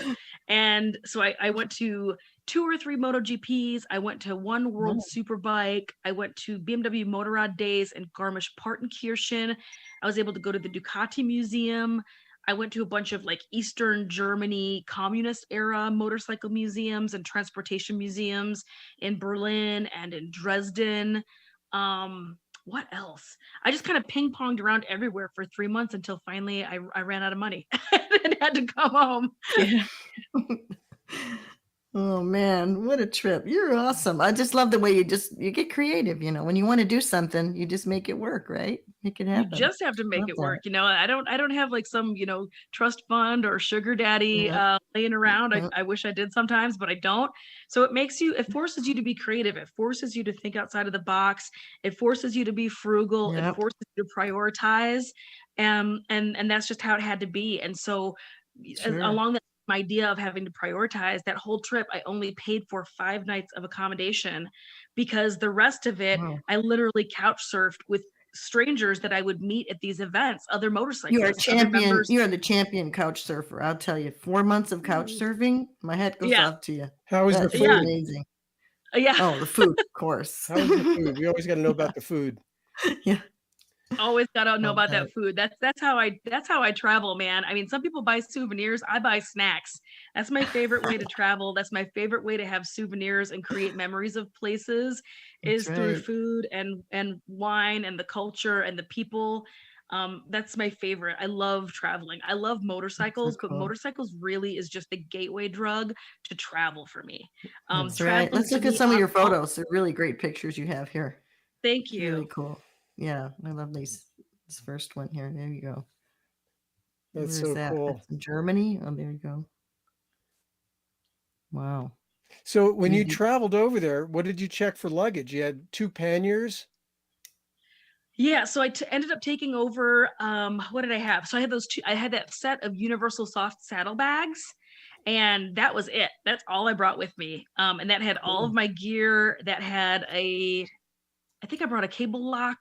And so I went to 2 or 3 MotoGPs. I went to one World Superbike. I went to BMW Motorrad Days in Garmisch-Partenkirchen. I was able to go to the Ducati Museum. I went to a bunch of like Eastern Germany communist era motorcycle museums and transportation museums in Berlin and in Dresden. What else? I just kind of ping ponged around everywhere for 3 months until finally I ran out of money and had to come home. Yeah. Oh man, what a trip. You're awesome. I just love the way you get creative, when you want to do something, you just make it work, right? Make it You happen. just have to make Love it that. work. I don't have like some, trust fund or sugar daddy laying around. Yep. I wish I did sometimes, but I don't. So it forces you to be creative. It forces you to think outside of the box. It forces you to be frugal. It Yep. forces you to prioritize. And that's just how it had to be. And so Sure. along that idea of having to prioritize, that whole trip, I only paid for 5 nights of accommodation, because the rest of it, Wow. I literally couch surfed with strangers that I would meet at these events, other You are a motorcyclists, other champion. members. You are the champion couch surfer. I'll tell you, 4 months of couch surfing, my hat goes Yeah. off to you. How was the That's food? Yeah. amazing. Yeah. Oh, the food, of course. How was the food? We always got to know about the food. Yeah. Always gotta know Love about that. that food. That's how I travel, man. I mean, some people buy souvenirs. I buy snacks. That's my favorite way to travel. That's my favorite way to have souvenirs and create memories of places That's is through right. food and wine and the culture and the people. That's my favorite. I love traveling. I love motorcycles, but cool. motorcycles really is just the gateway drug to travel for me. That's right. Traveling Let's to look at me some of on- your photos. They're really great pictures you have here. Thank you. Really cool. Yeah, I love these. This first one here. There you go. That's Where so is that? cool. That's in Germany. Oh, there you go. Wow. So when you Mhm. traveled over there, what did you check for luggage? You had 2 panniers? Yeah, so ended up taking over. What did I have? So I had those two. I had that set of Universal Soft saddlebags, and that was it. That's all I brought with me. And that had all of my gear. That had I think I brought a cable lock.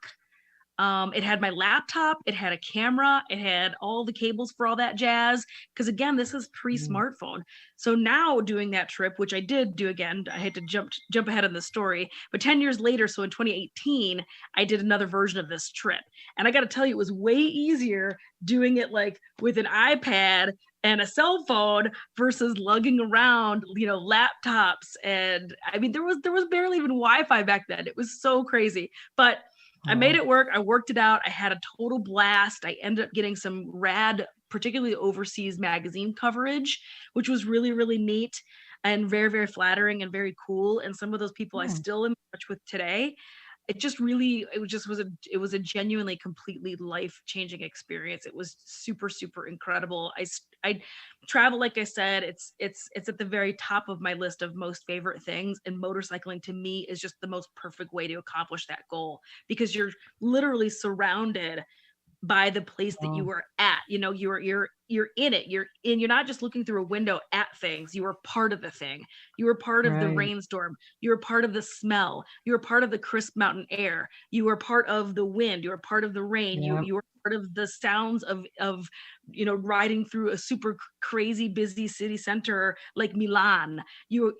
It had my laptop, it had a camera, it had all the cables for all that jazz. Because again, this is pre-smartphone. So now doing that trip, which I did do again, I had to jump ahead in the story. But 10 years later, so in 2018, I did another version of this trip. And I got to tell you, it was way easier doing it like with an iPad and a cell phone versus lugging around, laptops. And I mean, there was barely even Wi-Fi back then. It was so crazy. But I made it work. I worked it out. I had a total blast. I ended up getting some rad, particularly overseas magazine coverage, which was really, really neat and very, very flattering and very cool. And some of those people I still am in touch with today. It was a genuinely completely life-changing experience. It was super, super incredible. I travel, like I said, it's at the very top of my list of most favorite things, and motorcycling to me is just the most perfect way to accomplish that goal, because you're literally surrounded by the place that you were at. You're in it. You're not just looking through a window at things. You are part of the thing. You are part of the Right. rainstorm. You are part of the smell. You are part of the crisp mountain air. You are part of the wind. You are part of the rain. Yep. You are part of the sounds of riding through a super crazy busy city center like Milan. You're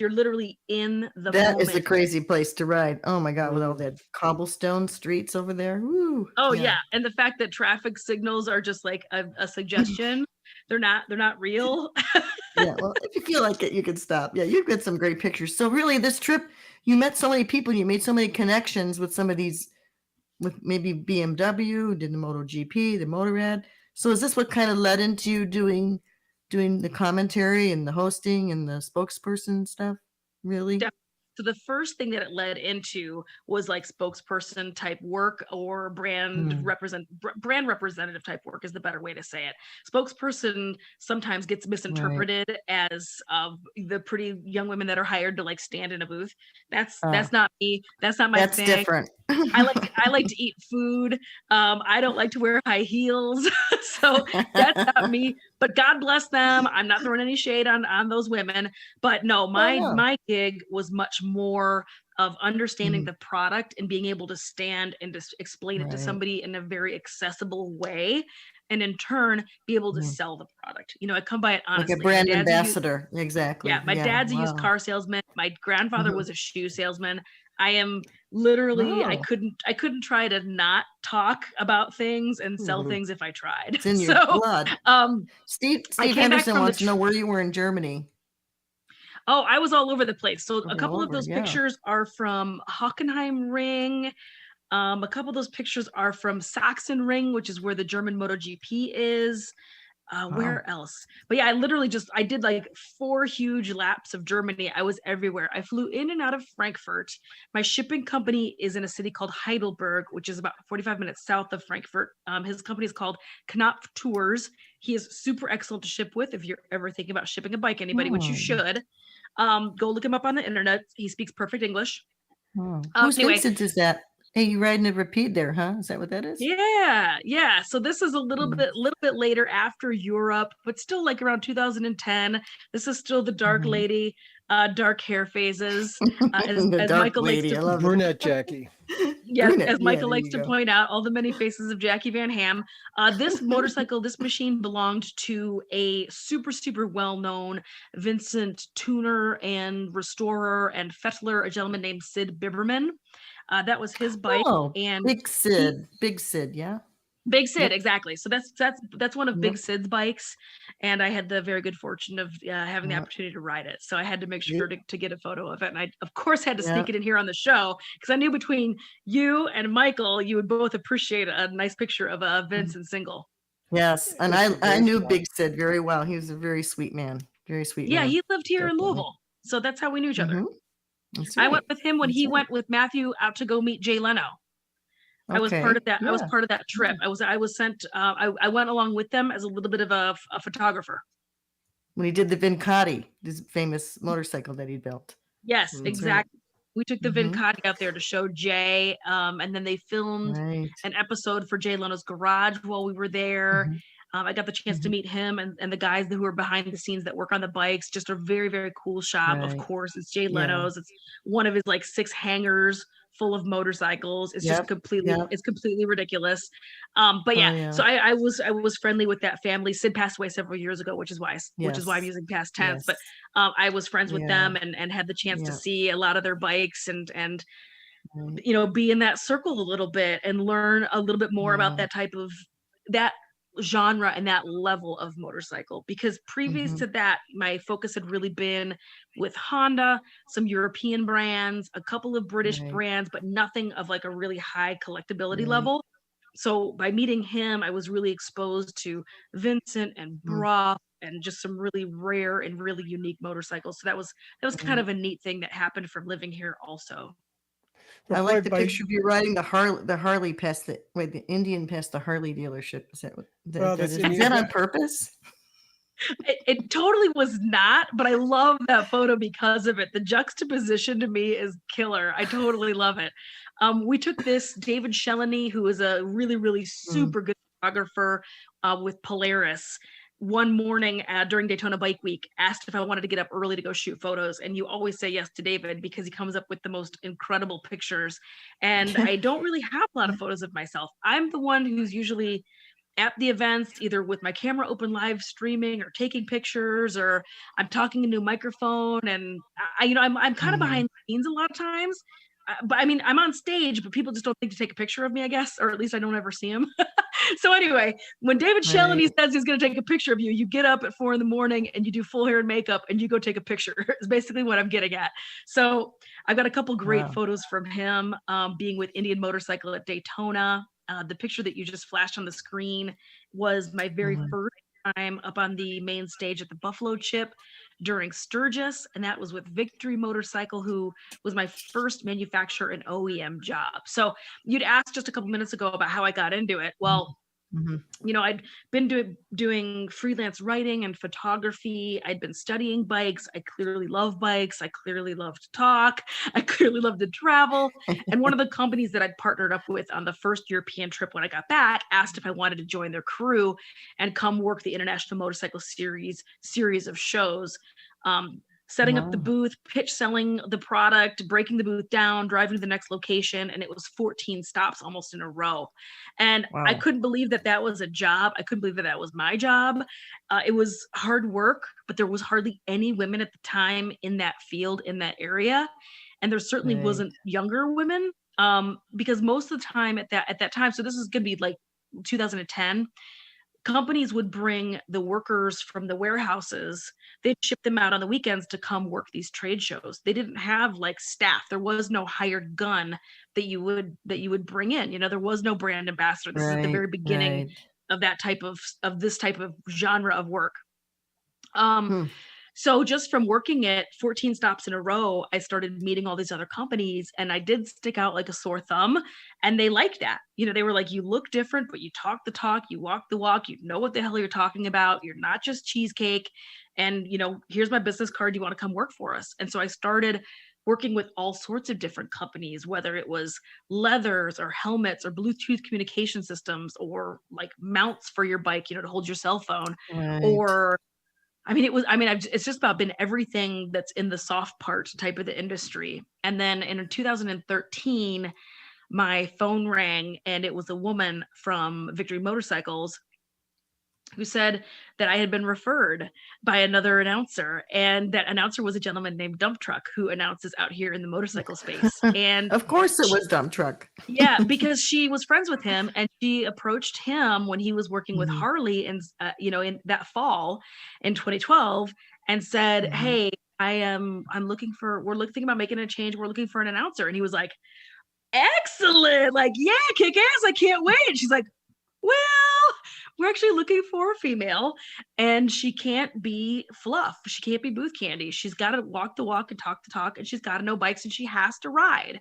literally in the That moment. is a crazy place to ride. Oh my God, with all that cobblestone streets over there. Woo. Oh yeah. And the fact that traffic signals are just like a suggestion, they're not real. Yeah, well, if you feel like it, you can stop. Yeah, you've got some great pictures. So really, this trip, you met so many people, you made so many connections with some of these, with maybe BMW, did the MotoGP, the Motorrad. So is this what kind of led into you doing the commentary and the hosting and the spokesperson stuff? Really? Definitely. So the first thing that it led into was like spokesperson type work or brand representative type work is the better way to say it. Spokesperson sometimes gets misinterpreted as the pretty young women that are hired to like stand in a booth. That's not me. That's not my thing. That's different. I like to eat food. I don't like to wear high heels. So that's not me, but God bless them. I'm not throwing any shade on those women, but no, my gig was much more of understanding the product and being able to stand and just explain it to somebody in a very accessible way. And in turn, be able to sell the product. I come by it honestly. Like a brand ambassador. Exactly. Yeah, my dad's a used car salesman. My grandfather was a shoe salesman. I am literally, I couldn't try to not talk about things and sell things if I tried. It's in your blood. Steve Henderson wants to know where you were in Germany. Oh, I was all over the place. So a couple of those pictures are from Hockenheim Ring. A couple of those pictures are from Sachsenring, which is where the German MotoGP is. Where else? But yeah, I did like 4 huge laps of Germany. I was everywhere. I flew in and out of Frankfurt. My shipping company is in a city called Heidelberg, which is about 45 minutes south of Frankfurt. His company is called Knopf Tours. He is super excellent to ship with. If you're ever thinking about shipping a bike, anybody, which you should, go look him up on the internet. He speaks perfect English. Whose Vincent is that? Hey, you riding a Rapide there, huh? Is that what that is? Yeah. So this is a little bit later after Europe, but still like around 2010. This is still the dark lady, dark hair phases. As Michael likes to brunette Jacqui. Yes, as Michael likes to point out, all the many faces of Jacqui Van Ham. This motorcycle, this machine belonged to a super, super well-known Vincent tuner and restorer and fettler, a gentleman named Sid Biberman. That was his bike. Oh, And Big Sid. Big Sid, yeah. Big Sid, Yep. exactly. So that's one of Yep. Big Sid's bikes, and I had the very good fortune of having the Yep. opportunity to ride it. So I had to make Yeah. sure to get a photo of it, and I of course had to Yeah. sneak it in here on the show because I knew between you and Michael, you would both appreciate a nice picture of a Vincent single. Yes, and It's a I great knew shot. Big Sid very well. He was a very sweet man. Very sweet Yeah, man. he lived here in Definitely. Louisville, so that's how we knew each other. Mhm. That's I right. went with him when That's he right. went with Matthew out to go meet Jay Leno. I was part Okay, of that. I was yeah. part of that trip. I was sent. I went along with them as a little bit of a photographer. When he did the Vincati, this famous motorcycle that he built. Yes, Mm. exactly. We took the Mhm. Vincati out there to show Jay, and then they filmed Right. an episode for Jay Leno's garage while we were there. Mhm. I got the chance to Mhm. meet him and the guys who are behind the scenes that work on the bikes. Just a very, very cool shop. Of Right. course, it's Jay Yeah. Leno's. It's one of his like 6 hangars full of motorcycles. It's just Yep. completely, Yep. it's completely ridiculous. But Oh, yeah, yeah. so I was friendly with that family. Sid passed away several years ago, which is why I'm Yes. using past tense. But Yes. I was friends with Yeah. them and had the chance to Yeah. see a lot of their bikes and Right. you know, be in that circle a little bit and learn a little bit more about Yeah. that type of that genre and that level of motorcycle. Because previous Mhm. to that, my focus had really been with Honda, some European brands, a couple of British Right. brands, but nothing of like a really high collectability Right. level. So by meeting him, I was really exposed to Vincent and Mm. Brough and just some really rare and really unique motorcycles. So that was kind Right. of a neat thing that happened from living here also. The I like part the by- picture of you riding the Harley past the Indian past the Harley dealership. Is that what Well, that's is Indian- that on purpose? It totally was not, but I love that photo because of it. The juxtaposition to me is killer. I totally love it. We took this, David Shelleney, who is a really, really super good photographer with Polaris, one morning during Daytona Bike Week, asked if I wanted to get up early to go shoot photos. And you always say yes to David because he comes up with the most incredible pictures. And I don't really have a lot of photos of myself. I'm the one who's usually at the events, either with my camera open live streaming or taking pictures, or I'm talking into a microphone. And I'm kind of behind the scenes a lot of times. But I mean, I'm on stage, but people just don't think to take a picture of me, I guess, or at least I don't ever see him. So anyway, when David Shelleney says he's going to take a picture of you, you get up at 4 a.m. and you do full hair and makeup and you go take a picture. It's basically what I'm getting at. So I've got a couple great photos from him being with Indian Motorcycle at Daytona. The picture that you just flashed on the screen was my very first time up on the main stage at the Buffalo Chip during Sturgis, and that was with Victory Motorcycle, who was my first manufacturer and OEM job. So you'd asked just a couple minutes ago about how I got into it. Well, you know, I'd been doing freelance writing and photography. I'd been studying bikes. I clearly love bikes. I clearly love to talk. I clearly love to travel. And one of the companies that I'd partnered up with on the first European trip when I got back asked if I wanted to join their crew and come work the International Motorcycle series of shows. Setting up the booth, pitch selling the product, breaking the booth down, driving to the next location. And it was 14 stops almost in a row. And I couldn't believe that that was a job. I couldn't believe that that was my job. It was hard work, but there was hardly any women at the time in that field, in that area. And there certainly wasn't younger women because most of the time at that time, so this is going to be like 2010, companies would bring the workers from the warehouses. They'd ship them out on the weekends to come work these trade shows. They didn't have like staff. There was no hired gun that you would bring in. You know, there was no brand ambassador. This is at the very beginning of that type of this type of genre of work. So just from working at 14 stops in a row, I started meeting all these other companies, and I did stick out like a sore thumb, and they liked that. You know, they were like, you look different, but you talk the talk, you walk the walk, you know what the hell you're talking about. You're not just cheesecake. And, you know, here's my business card. You want to come work for us? And so I started working with all sorts of different companies, whether it was leathers or helmets or Bluetooth communication systems or like mounts for your bike, you know, to hold your cell phone, or it's just about been everything that's in the soft part type of the industry. And then in 2013, my phone rang and it was a woman from Victory Motorcycles. who said that I had been referred by another announcer, and that announcer was a gentleman named Dump Truck, who announces out here in the motorcycle space. And of course it was Dump Truck. yeah, because she was friends with him, and she approached him when he was working with Harley in in that fall in 2012, and said, "Hey, we're thinking about making a change. We're looking for an announcer." And he was like, "Excellent, like, yeah, kick ass, I can't wait." And she's like, "Well, we're actually looking for a female, and she can't be fluff. She can't be booth candy. She's got to walk the walk and talk the talk, and she's got to know bikes, and she has to ride."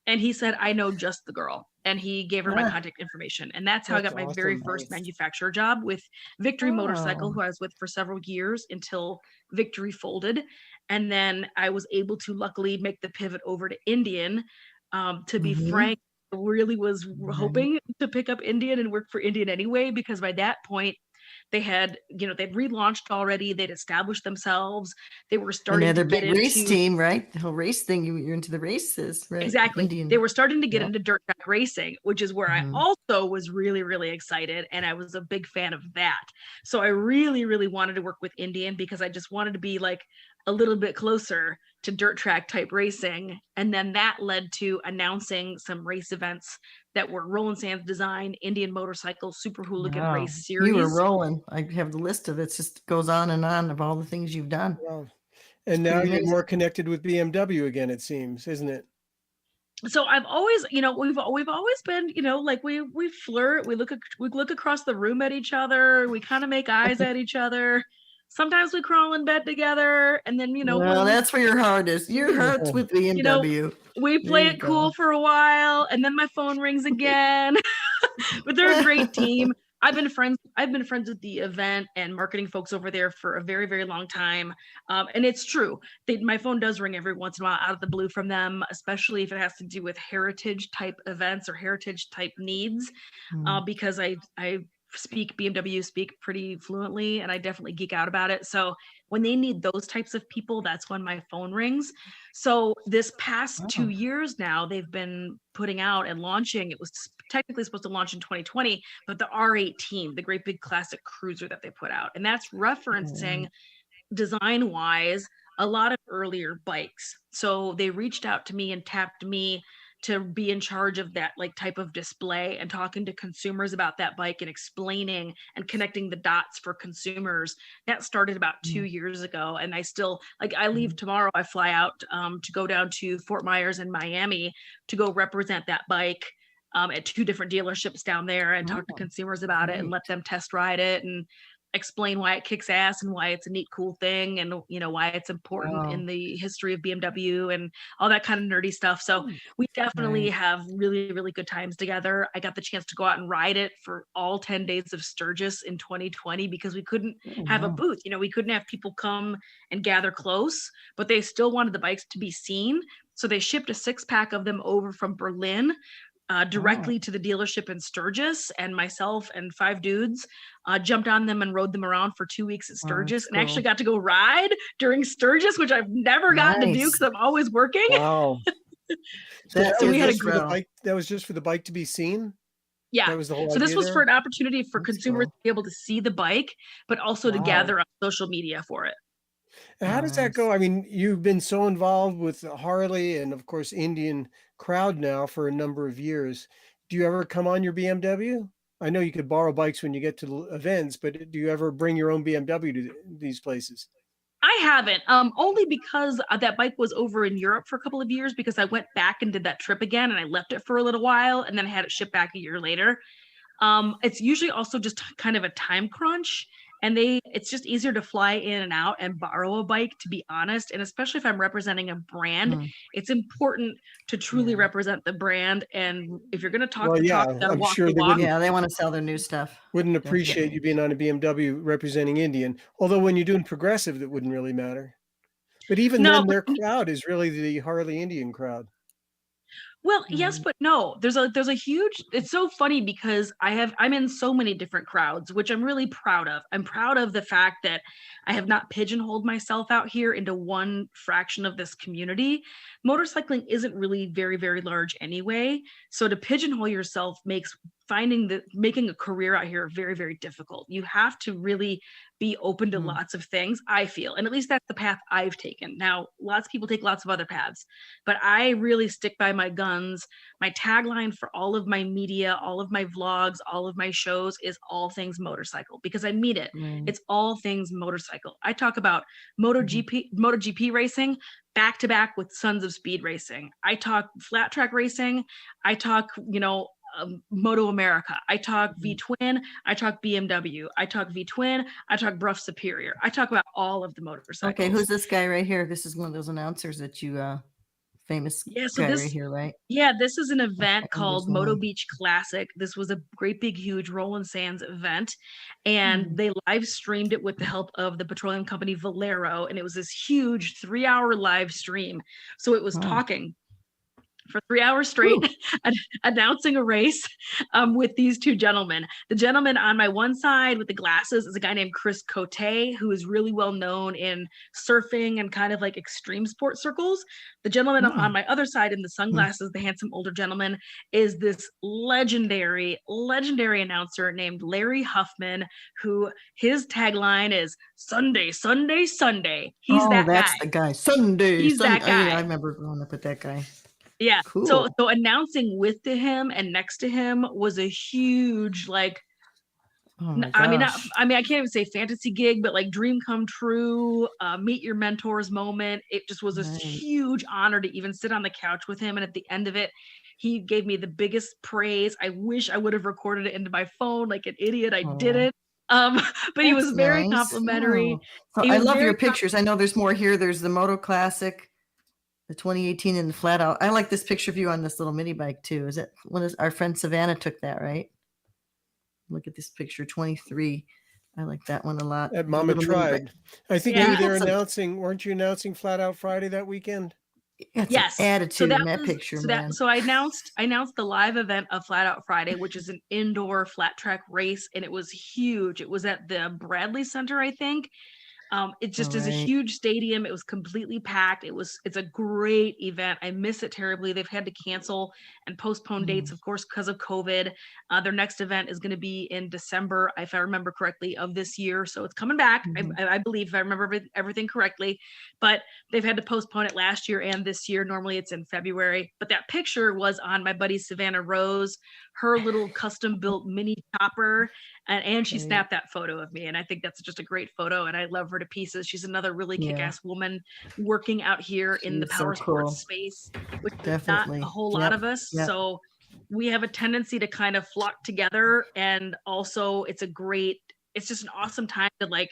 And he said, "I know just the girl." And he gave her my contact information. And that's how I got my very first manufacturer job with Victory Motorcycle, who I was with for several years until Victory folded. And then I was able to luckily make the pivot over to Indian. To be frank, I really was hoping to pick up Indian and work for Indian anyway, because by that point they had, they'd relaunched already. They'd established themselves. They were starting and to big get race into team, right? The whole race thing. You're into the races, right? exactly. Indian. They were starting to get into dirt track racing, which is where I also was really, really excited, and I was a big fan of that. So I really, really wanted to work with Indian because I just wanted to be like a little bit closer to dirt track type racing. And then that led to announcing some race events that were Roland Sands Design, Indian Motorcycle, Super Hooligan Race Series. You were rolling. I have the list of it. It just goes on and on of all the things you've done. Wow. And now you're more connected with BMW again, it seems, isn't it? So I've always, we've always been, like we flirt, we look across the room at each other, we kind of make eyes at each other. Sometimes we crawl in bed together, and then well, that's where your heart is. Your heart's with BMW. We play it cool for a while, and then my phone rings again. But they're a great team. I've been friends with the event and marketing folks over there for a very, very long time. And it's true. My phone does ring every once in a while out of the blue from them, especially if it has to do with heritage type events or heritage type needs, because I BMW speak pretty fluently, and I definitely geek out about it. So when they need those types of people, that's when my phone rings. So this past 2 years now, they've been putting out and launching. It was technically supposed to launch in 2020, but the R18, the great big classic cruiser that they put out. And that's referencing design wise a lot of earlier bikes. So they reached out to me and tapped me to be in charge of that type of display and talking to consumers about that bike and explaining and connecting the dots for consumers. That started about 2 years ago. And I still I leave tomorrow. I fly out to go down to Fort Myers and Miami to go represent that bike at 2 different dealerships down there and talk to consumers about it and let them test ride it and explain why it kicks ass and why it's a neat, cool thing, and why it's important in the history of BMW and all that kind of nerdy stuff. So we definitely have really, really good times together. I got the chance to go out and ride it for all 10 days of Sturgis in 2020 because we couldn't have a booth. We couldn't have people come and gather close, but they still wanted the bikes to be seen. So they shipped a 6-pack of them over from Berlin directly to the dealership in Sturgis, and myself and 5 dudes jumped on them and rode them around for 2 weeks at Sturgis, and actually got to go ride during Sturgis, which I've never gotten to do because I'm always working. Wow. So we had that was just for the bike to be seen? Yeah. That was the whole so this idea was there? for an opportunity for consumers to be able to see the bike, but also to gather on social media for it. And how does that go? I mean, you've been so involved with Harley and, of course, Indian crowd now for a number of years. Do you ever come on your BMW? I know you could borrow bikes when you get to events, but do you ever bring your own BMW to these places? I haven't, only because that bike was over in Europe for a couple of years because I went back and did that trip again, and I left it for a little while, and then I had it shipped back a year later. It's usually also just kind of a time crunch. And it's just easier to fly in and out and borrow a bike, to be honest. And especially if I'm representing a brand, it's important to truly represent the brand. And if you're going to talk the talk, you gotta walk the walk. Yeah, they want to sell their new stuff. Wouldn't appreciate you being on a BMW representing Indian. Although when you're doing progressive, that wouldn't really matter. But even then, their crowd is really the Harley Indian crowd. Well, yes, but no. There's a huge, it's so funny because I'm in so many different crowds, which I'm really proud of. I'm proud of the fact that I have not pigeonholed myself out here into one fraction of this community. Motorcycling isn't really very, very large anyway. So to pigeonhole yourself makes making a career out here very, very difficult. You have to really be open to lots of things, I feel. And at least that's the path I've taken. Now, lots of people take lots of other paths, but I really stick by my guns. My tagline for all of my media, all of my vlogs, all of my shows is all things motorcycle, because I mean it. It's all things motorcycle. I talk about MotoGP racing back to back with Sons of Speed racing. I talk flat track racing. I talk, Moto America. I talk V-twin. I talk BMW. I talk V-twin. I talk Brough Superior. I talk about all of the motorcycles. Okay, who's this guy right here? This is one of those announcers that you famous guy right here, right? Yeah, this is an event called Moto Beach Classic. This was a great big huge Roland Sands event, and they live streamed it with the help of the petroleum company Valero, and it was this huge 3-hour live stream. So it was talking for 3 hours straight, announcing a race with these two gentlemen. The gentleman on my one side with the glasses is a guy named Chris Cote, who is really well known in surfing and kind of like extreme sport circles. The gentleman on my other side in the sunglasses, the handsome older gentleman, is this legendary announcer named Larry Huffman, who his tagline is Sunday, Sunday, Sunday. He's that's the guy. Sunday. He's that guy. Yeah, I remember growing up with that guy. Yeah. Cool. So announcing with to him and next to him was a huge I can't even say fantasy gig, but like dream come true, meet your mentors moment. It just was a huge honor to even sit on the couch with him. And at the end of it, he gave me the biggest praise. I wish I would have recorded it into my phone like an idiot. I didn't. But he was very complimentary. So I love your pictures. I know there's more here. There's the Moto Classic, the 2018 in the flat out. I like this picture of you on this little mini bike too. Is it our friend Savannah took that, right? Look at this picture, 23. I like that one a lot. At Mama Tried. I think you were there weren't you announcing Flat Out Friday that weekend? Yes. Attitude in that picture, man. So I announced the live event of Flat Out Friday, which is an indoor flat track race, and it was huge. It was at the Bradley Center, I think. It just is a huge stadium. It was completely packed. It's a great event. I miss it terribly. They've had to cancel and postpone dates, of course, because of COVID. Their next event is going to be in December, if I remember correctly, of this year. So it's coming back, I believe, if I remember everything correctly. But they've had to postpone it last year and this year. Normally it's in February. But that picture was on my buddy Savannah Rose, her little custom built mini chopper. And she snapped that photo of me. And I think that's just a great photo. And I love her to pieces. She's another really kick-ass woman working out here in the power sports space, which is not a whole lot of us. So we have a tendency to kind of flock together. And also it's just an awesome time to like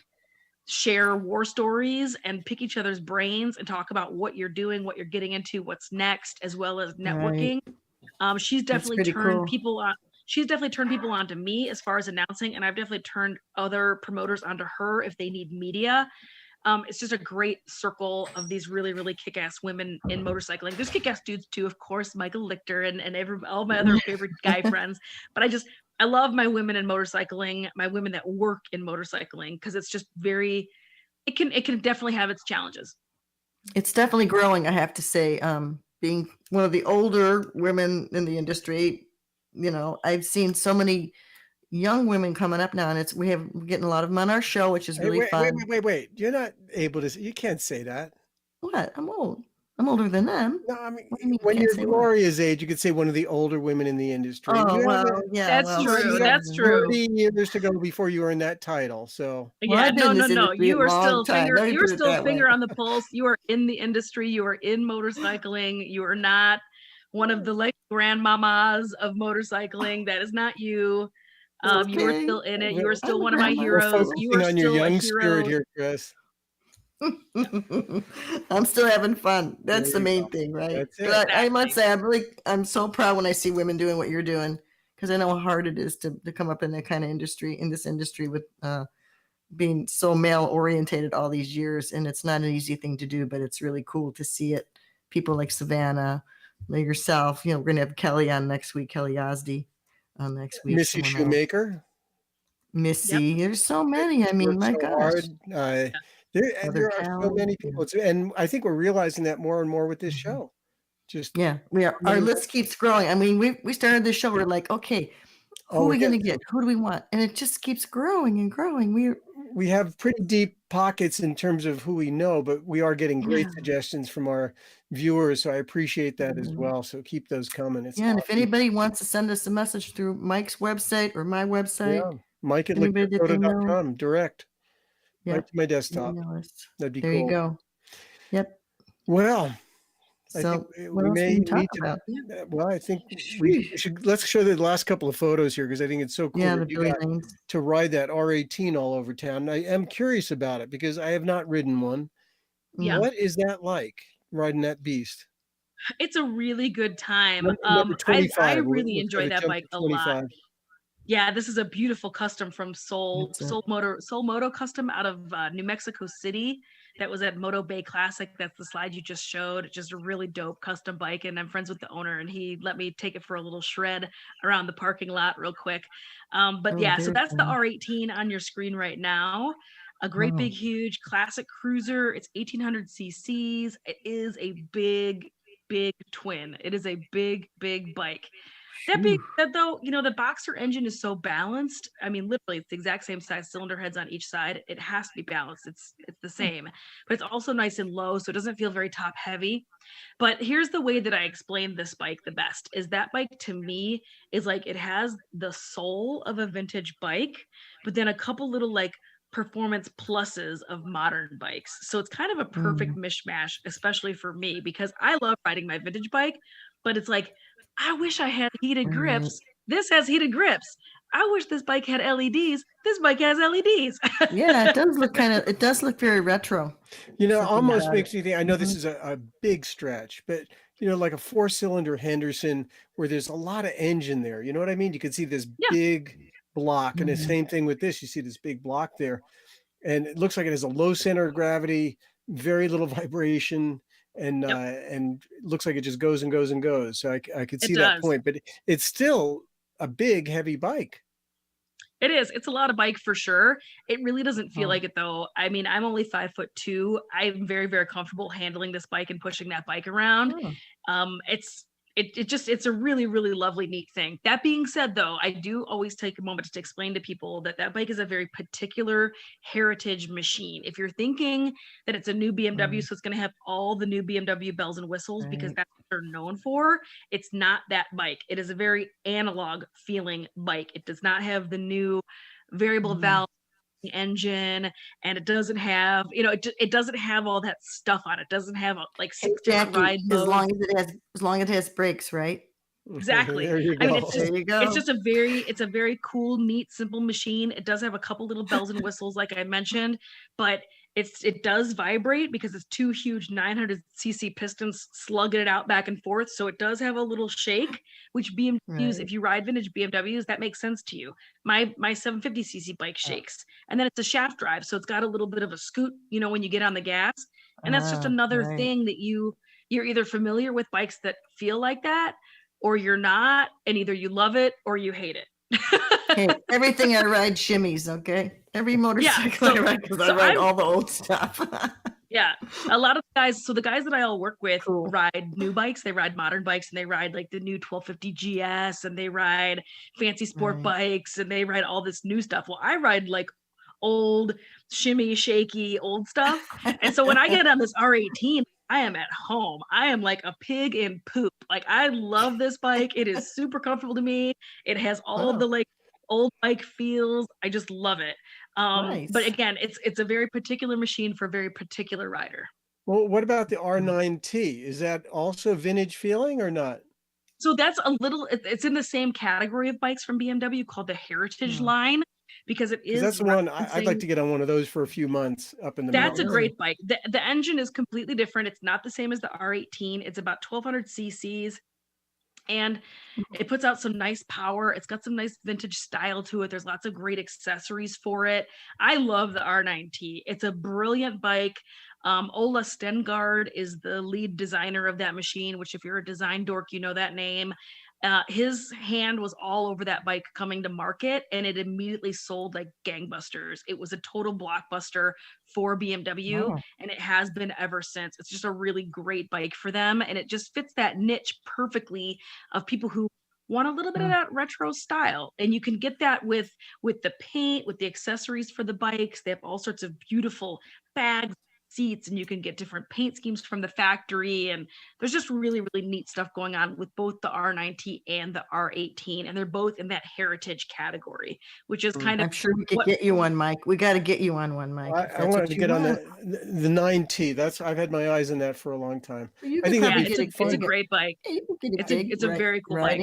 share war stories and pick each other's brains and talk about what you're doing, what you're getting into, what's next, as well as networking. She's definitely turned people on. She's definitely turned people onto me as far as announcing, and I've definitely turned other promoters onto her if they need media. It's just a great circle of these really, really kick-ass women in motorcycling. There's kick-ass dudes too, of course, Michael Lichter and all my other favorite guy friends. But I love my women in motorcycling, my women that work in motorcycling, because it's just it can definitely have its challenges. It's definitely growing, I have to say. Being one of the older women in the industry, I've seen so many young women coming up now, and we're getting a lot of them on our show, which is really fun. Wait. You're not able to. You can't say that. What? I'm old. I'm older than them. No, I mean, when you're Gloria's age, you could say one of the older women in the industry. Oh, that's true. That's true. 30 years to go before you earn that title. So no. You are still finger on the pulse. You are in the industry. You are in motorcycling. You are not one of the like grandmamas of motorcycling. That is not you. You are still in it. You are still one of my heroes. You are on still your young a hero. spirit here, Chris. I'm still having fun. That's the main thing, right? That's it. But I must say, I'm so proud when I see women doing what you're doing, because I know how hard it is to come up in that kind of industry, in this industry, with being so male orientated all these years. And it's not an easy thing to do, but it's really cool to see it. People like Savannah, yourself. We're going to have Kelly on next week, Kelly Osdy on next week. Missy Shoemaker. Missy. There's so many. I mean, my gosh. Hard. There are so many people. And I think we're realizing that more and more with this show. We are. Our list keeps growing. I mean, we started this show. We're like, okay, who are we going to get? Who do we want? And it just keeps growing and growing. We have pretty deep pockets in terms of who we know, but we are getting great suggestions from our viewers. So I appreciate that as well. So keep those coming. It's and if anybody wants to send us a message through Mike's website or my website, Mike at liquidphoto.com, direct. Right to my desktop. That'd be cool. There you go. Yep. Well, so I think we may need to. Well, I think we should. Let's show the last couple of photos here because I think it's so cool. Yeah, you got to ride that R18 all over town. I am curious about it because I have not ridden one. Yeah. What is that like riding that beast? It's a really good time. I really enjoy that bike a lot. Yeah, this is a beautiful custom from Soul Moto Custom out of New Mexico City. That was at Moto Bay Classic. That's the slide you just showed. Just a really dope custom bike. And I'm friends with the owner and he let me take it for a little shred around the parking lot real quick. So that's the R18 on your screen right now. A great big, huge classic cruiser. It's 1800 cc's. It is a big, big twin. It is a big, big bike. That being said, though, the Boxer engine is so balanced. I mean, literally, it's the exact same size cylinder heads on each side. It has to be balanced. It's the same, but it's also nice and low, so it doesn't feel very top heavy. But here's the way that I explain this bike the best: is that bike to me is like it has the soul of a vintage bike, but then a couple little like performance pluses of modern bikes. So it's kind of a perfect mishmash, especially for me because I love riding my vintage bike, but it's like, I wish I had heated grips. This has heated grips. I wish this bike had LEDs. This bike has LEDs. Yeah, it does look very retro. Almost makes me think, I know this is a big stretch, but like a 4-cylinder Henderson where there's a lot of engine there. You know what I mean? You can see this big block and the same thing with this. You see this big block there and it looks like it has a low center of gravity, very little vibration. And looks like it just goes and goes and goes. So I could see that point, but it's still a big, heavy bike. It is. It's a lot of bike for sure. It really doesn't feel like it though. I mean, I'm only 5'2". I'm very, very comfortable handling this bike and pushing that bike around. It's a really, really lovely, neat thing. That being said, though, I do always take a moment to explain to people that bike is a very particular heritage machine. If you're thinking that it's a new BMW, so it's going to have all the new BMW bells and whistles because that's what they're known for, it's not that bike. It is a very analog feeling bike. It does not have the new variable valve engine, and it doesn't have it doesn't have all that stuff on it. Doesn't have like 6 different ride modes. as long as it has brakes, right? Exactly. There you go. It's just a very cool, neat, simple machine. It does have a couple little bells and whistles like I mentioned, but it does vibrate because it's 2 huge 900 cc pistons slugging it out back and forth. So it does have a little shake, which BMWs, if you ride vintage BMWs, that makes sense to you. My 750 cc bike shakes, and then it's a shaft drive. So it's got a little bit of a scoot, when you get on the gas. And that's just another thing that you're either familiar with bikes that feel like that, or you're not, and either you love it or you hate it. Hey, everything I ride shimmies, okay? Every motorcycle I ride, because I ride all the old stuff. Yeah, a lot of guys. So the guys that I all work with ride new bikes. They ride modern bikes, and they ride like the new 1250 GS, and they ride fancy sport bikes, and they ride all this new stuff. Well, I ride like old, shimmy, shaky, old stuff. And so when I get on this R18, I am at home. I am like a pig in poop. Like, I love this bike. It is super comfortable to me. It has all of the like old bike feels. I just love it. But again, it's a very particular machine for a very particular rider. Well, what about the R9T? Is that also vintage feeling or not? So that's it's in the same category of bikes from BMW called the Heritage line. Because it is. That's the one I'd like to get on one of those for a few months up in the That's mountains. A great bike. The engine is completely different. It's not the same as the R18. It's about 1200 cc's. And it puts out some nice power. It's got some nice vintage style to it. There's lots of great accessories for it. I love the R9T. It's a brilliant bike. Ola Stengard is the lead designer of that machine, which if you're a design dork, you know that name. His hand was all over that bike coming to market, and it immediately sold like gangbusters. It was a total blockbuster for BMW, and it has been ever since. It's just a really great bike for them, and it just fits that niche perfectly of people who want a little bit of that retro style. And you can get that with the paint, with the accessories for the bikes. They have all sorts of beautiful bags, seats, and you can get different paint schemes from the factory, and there's just really neat stuff going on with both the R9T and the R18, and they're both in that heritage category, which is kind of, I'm sure we could get you one, Mike. We got to get you on one, Mike. I wanted to get on the 9T. That's, I've had my eyes on that for a long time. I think it's a great bike. It's a very cool bike.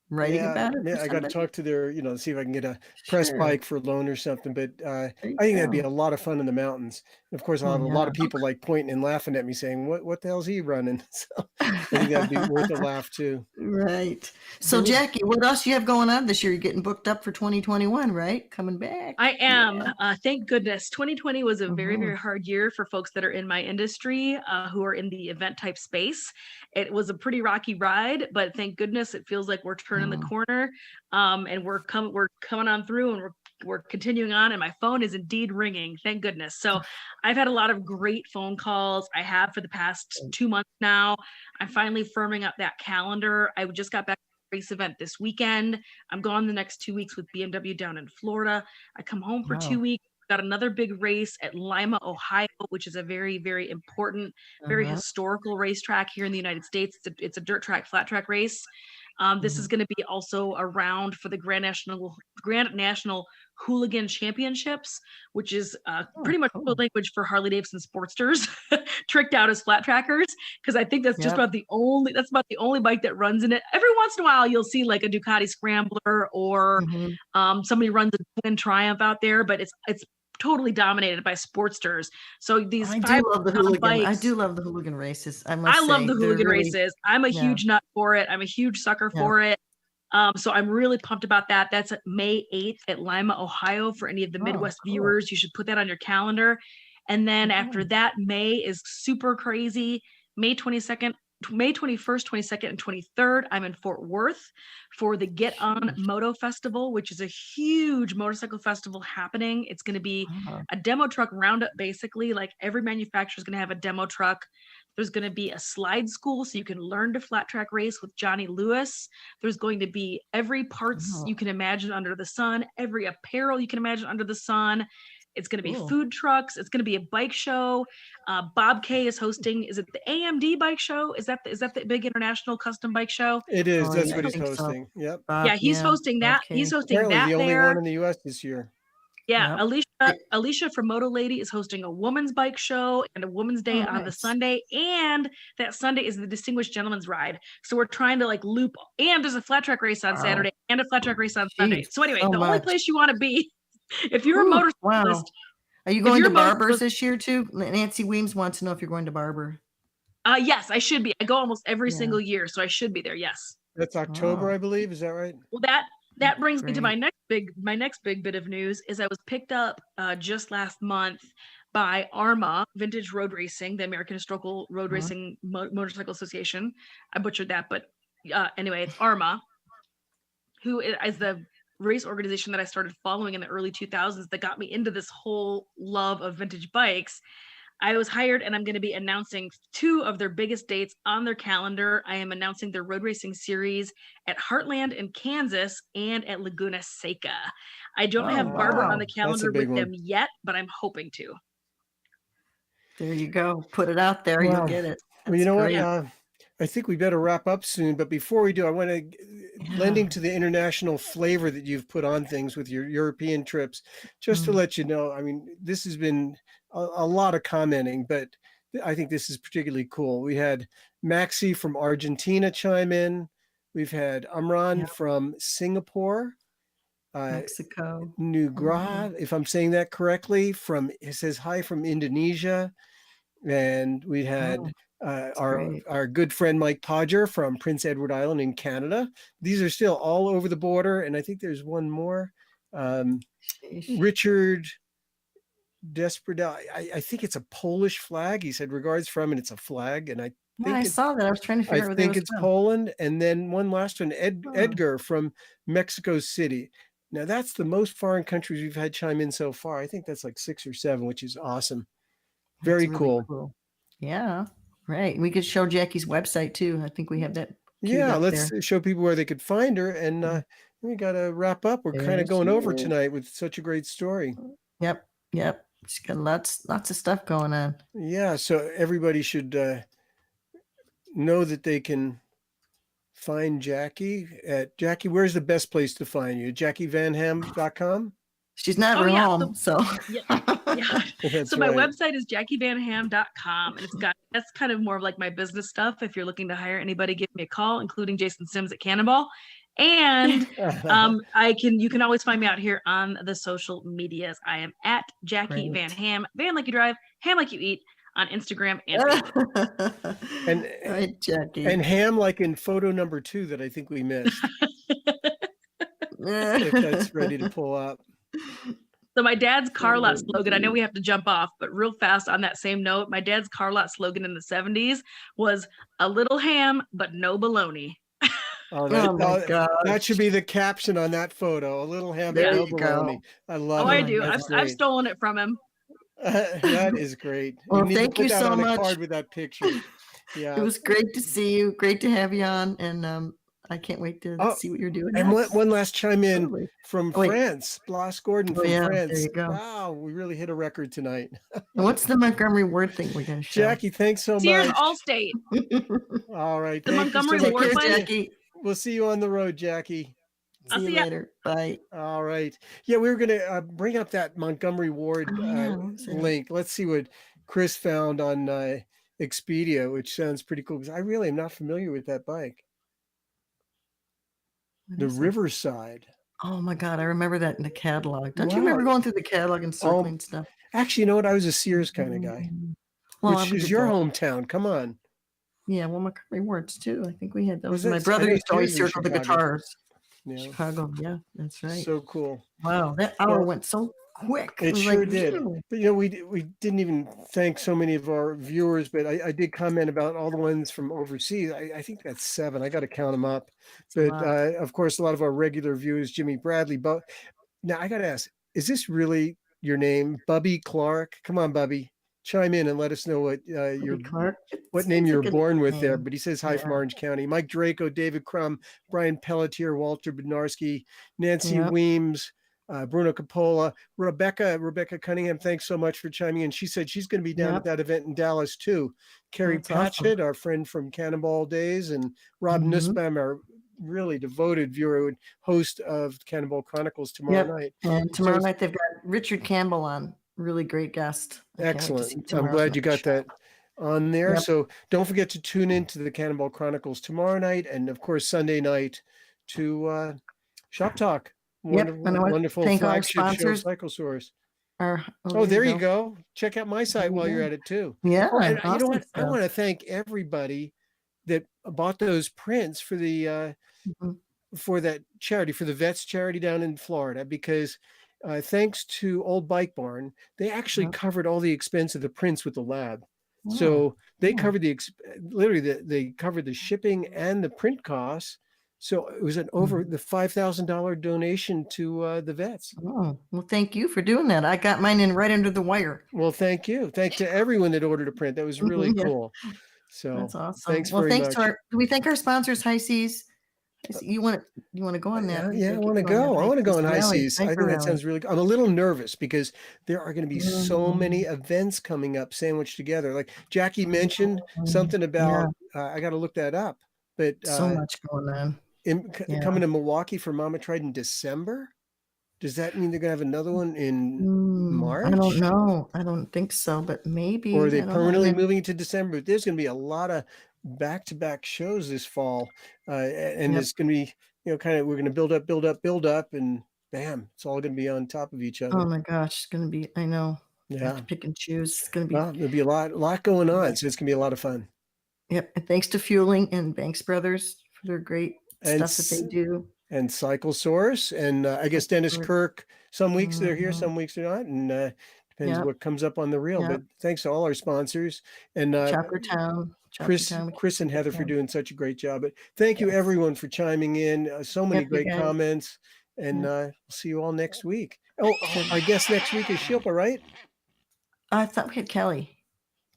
Writing about it. Yeah, I got to talk to their, see if I can get a press bike for a loan or something. But I think that'd be a lot of fun in the mountains. And of course, I'll have a lot of people like pointing and laughing at me saying, what the hell's he running? So I think that'd be worth a laugh too. Right. So Jacqui, what else you have going on this year? You're getting booked up for 2021, right? Coming back. I am. Thank goodness. 2020 was a very hard year for folks that are in my industry, who are in the event type space. It was a pretty rocky ride, but thank goodness it feels like we're turning the corner, and we're coming on through, and we're continuing on, and my phone is indeed ringing. Thank goodness. So I've had a lot of great phone calls. I have for the past 2 months now. I'm finally firming up that calendar. I just got back from a race event this weekend. I'm gone the next 2 weeks with BMW down in Florida. I come home for 2 weeks. Got another big race at Lima, Ohio, which is a very, very important, very historical racetrack here in the United States. It's a dirt track, flat track race. This is going to be also around for the Grand National Hooligan Championships, which is pretty much the language for Harley Davidson Sportsters, tricked out as flat trackers. Because I think that's just about the only bike that runs in it. Every once in a while, you'll see like a Ducati Scrambler or somebody runs a Twin Triumph out there, but it's totally dominated by Sportsters. So these I do love the hooligan races. I love the hooligan races. I'm a huge nut for it. I'm a huge sucker for it. So I'm really pumped about that. That's May 8th at Lima, Ohio. For any of the Midwest viewers, you should put that on your calendar. And then after that, May is super crazy. May 21st, 22nd, and 23rd, I'm in Fort Worth for the Get On Moto Festival, which is a huge motorcycle festival happening. It's going to be a demo truck roundup, basically. Like every manufacturer is going to have a demo truck. There's going to be a slide school so you can learn to flat track race with Johnny Lewis. There's going to be every parts you can imagine under the sun, every apparel you can imagine under the sun. It's going to be food trucks. It's going to be a bike show. Bob K is hosting. Is it the AMD bike show? Is that the big international custom bike show? It is. That's what he's hosting. So. Yep. He's hosting that. Okay. He's hosting Apparently that the only one in the U.S. this year. Yeah, Alicia from Moto Lady is hosting a woman's bike show and a woman's day on the Sunday, and that Sunday is the Distinguished Gentleman's Ride. So we're trying to like loop, and there's a flat track race on Saturday and a flat track race on Sunday. So anyway, the only place you want to be if you're a motorcyclist. Are you going to Barber's this year too? Nancy Weems wants to know if you're going to Barber. Yes, I should be. I go almost every single year, so I should be there. Yes. That's October, I believe. Is that right? Well, that brings me to my next big bit of news is I was picked up just last month by ARMA, Vintage Road Racing, the American Historical Road Racing Motorcycle Association. I butchered that, but anyway, it's ARMA, who is the race organization that I started following in the early 2000s that got me into this whole love of vintage bikes. I was hired, and I'm going to be announcing 2 of their biggest dates on their calendar. I am announcing their road racing series at Heartland in Kansas and at Laguna Seca. I don't have Barber on the calendar with them yet, but I'm hoping to. There you go. Put it out there. You'll get it. Well, you know what? I think we better wrap up soon. But before we do, I want to, lending to the international flavor that you've put on things with your European trips, just to let you know, I mean, this has been a lot of commenting, but I think this is particularly cool. We had Maxi from Argentina chime in. We've had Amran from Singapore. Mexico. Nugra, if I'm saying that correctly, it says hi from Indonesia. And we had our good friend Mike Podger from Prince Edward Island in Canada. These are still all over the border. And I think there's one more. Richard Desperate. I think it's a Polish flag. He said regards from, and it's a flag. And I Yeah, think I saw that. I was trying to figure out where they think was it's from. Poland. And then one last one, Huh. Edgar from Mexico City. Now that's the most foreign countries we've had chime in so far. I think that's like 6 or 7, which is awesome. Very That's really cool. Yeah, right. We could show Jackie's website too. I think we have that. queued Yeah, up let's there. show people where they could find her. And we got to wrap up. We're kind There of going she over is. tonight with such a great story. Yep. She's got lots of stuff going on. Yeah, so everybody should know that they can find Jacqui at Jacqui. Where's the best place to find you? JacquiVanHam.com. She's never yeah, home, so Yeah. That's So my right. website is JacquiVanHam.com, and that's kind of more of like my business stuff. If you're looking to hire anybody, give me a call, including Jason Sims at Cannonball. And you can always find me out here on the social medias. I am at Jacqui Van Ham, Van like you drive, ham like you eat, on Instagram and Facebook. And right, Jackie. And ham like in photo number 2 that I think we missed. If that's ready to pull up. So my dad's car lot slogan, I know we have to jump off, but real fast on that same note, my dad's car lot slogan in the 70s was a little ham, but no baloney. Oh, my God. That should be the caption on that photo. A little ham, There no you go. baloney. I love Oh, it. I do. That's I've great. stolen it from him. That is great. Well, need to thank put you that so on a much. card with that picture. Yeah. It was great to see you. Great to have you on, and I can't wait to see what you're doing. And next. one last chime in Totally. from Oh, wait. France. Blas Gordon from yeah, France. there you go. Wow, we really hit a record tonight. And what's the Montgomery Ward thing we're going to show? Jacqui, thanks so Sears much. Allstate. All right. The Thank you so Montgomery much. Ward Take care, plan? Jackie. We'll see you on the road, Jacqui. I'll See you see ya. later. Bye. All right. Yeah, we were going to bring up that Montgomery Ward what was that? link. Let's see what Chris found on Expedia, which sounds pretty cool because I really am not familiar with that bike. What The is that? Riverside. Oh my God, I remember that in the catalog. Don't you Wow. remember going through the catalog and circling stuff? Actually, you know what? I was a Sears kind of guy, Well, which we is did your both. hometown. Come on. Yeah, well, Montgomery Wards too. I think we had those. Was My it? brother I used to think always yours are circle the Chicago. guitars. Yeah. Chicago, yeah, that's right. So cool. Wow, that hour Well, went so quick. It was sure like, did. phew. But, we didn't even thank so many of our viewers, but I did comment about all the ones from overseas. I think that's 7. I got to count them up. a But lot. of course, a lot of our regular viewers, Jimmy Bradley. But now I got to ask, is this really your name, Bubby Clark? Come on, Bubby, chime in and let us know what Bobby Clark. It what name seems you were like a born with there. name. But he says hi from Yeah. Orange County. Mike Draco, David Crum, Brian Pelletier, Walter Bednarski, Nancy Yep. Weems, Bruno Capola, Rebecca Cunningham. Thanks so much for chiming in. She said she's going to be down Yep. at that event in Dallas too. Carrie That's awesome. Patchett, our friend from Cannonball Days, and Rob Mhm. Nussbaum, our really devoted viewer and host of Cannonball Chronicles tomorrow Yep. night. And tomorrow it's- night they've got Richard Campbell on. Really great guest. I can't wait to see Excellent. I'm tomorrow's glad you got show. that on there. Yep. So don't forget to tune into the Cannonball Chronicles tomorrow night, and of course Sunday night to Shop Talk. Yep, and I want to Wonderful thank all our flagship show, sponsors. Cycle Source. Oh, There you go. Check out my site There you while you're go. at it too. Yeah, Oh, and you know awesome what? I stuff. want to thank everybody that bought those prints for the Mhm. for that charity, for the Vets charity down in Florida, because thanks to Old Bike Barn, they actually Yep. covered all the expense of the prints with the lab. Wow. So they cool. covered they covered the shipping and the print costs. So it was an over the $5,000 donation to the vets. Oh, well, thank you for doing that. I got mine in right under the wire. Well, thank you. Thanks to everyone that ordered a print. That was really Yeah. cool. So That's awesome. thanks Well, very thanks much. to our. Do we thank our sponsors, High Seas? You want to go on that? Yeah, I Thank want to you on go. that I want to go on High High Seas Seas. I Biker think that Rally. sounds really good. I'm a little nervous because there are going to be so many Mm. events coming up sandwiched together. Like Jackie mentioned something about, I got to look that up, but So much going on. Yeah. coming to Milwaukee for Mama Tried in December. Does that mean they're going to have another one in March? I don't know. I don't think so, but maybe. Or are they I don't know. permanently moving to December? There's going to be a lot of back-to-back shows this fall. And Yep. it's going to be, we're going to build up, and bam, it's all going to be on top of each other. Oh my gosh, it's gonna be. I know. I have Yeah. to pick and choose. It's gonna be. Well, there'll be a lot going on. So it's going to be a lot of fun. Yep. And thanks to Fueling and Banks Brothers for their great And stuff that they do. And Cycle Source. And I guess Dennis Kirk, some weeks they're here, Mhm. some weeks they're not. And Depends Yep. what comes up on the reel. Yep. But thanks to all our sponsors and Chopper Town. Chris and Heather for doing such a great job. But thank you everyone for chiming in. So many Yep, you great guys. comments, and we'll see you all next week. Oh, our guest next week is Shilpa, right? I thought we had Kelly.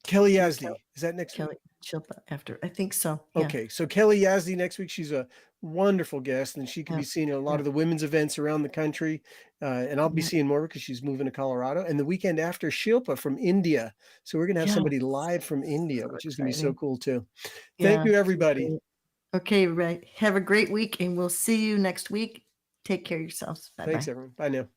Kelly Yazdi. Is that next Kelly week? Shilpa after. I think so. Yeah. Okay, so Kelly Yazdi next week. She's a wonderful guest, and she can be Yep. seen at a lot of the women's events around the country. And I'll be seeing more because she's moving to Colorado. And the weekend after, Shilpa from India. So we're gonna have somebody live from India, which is gonna be so cool too. Thank you, everybody. Okay, right. Have a great week, and we'll see you next week. Take care of yourselves. Bye-bye. Thanks, everyone. Bye now.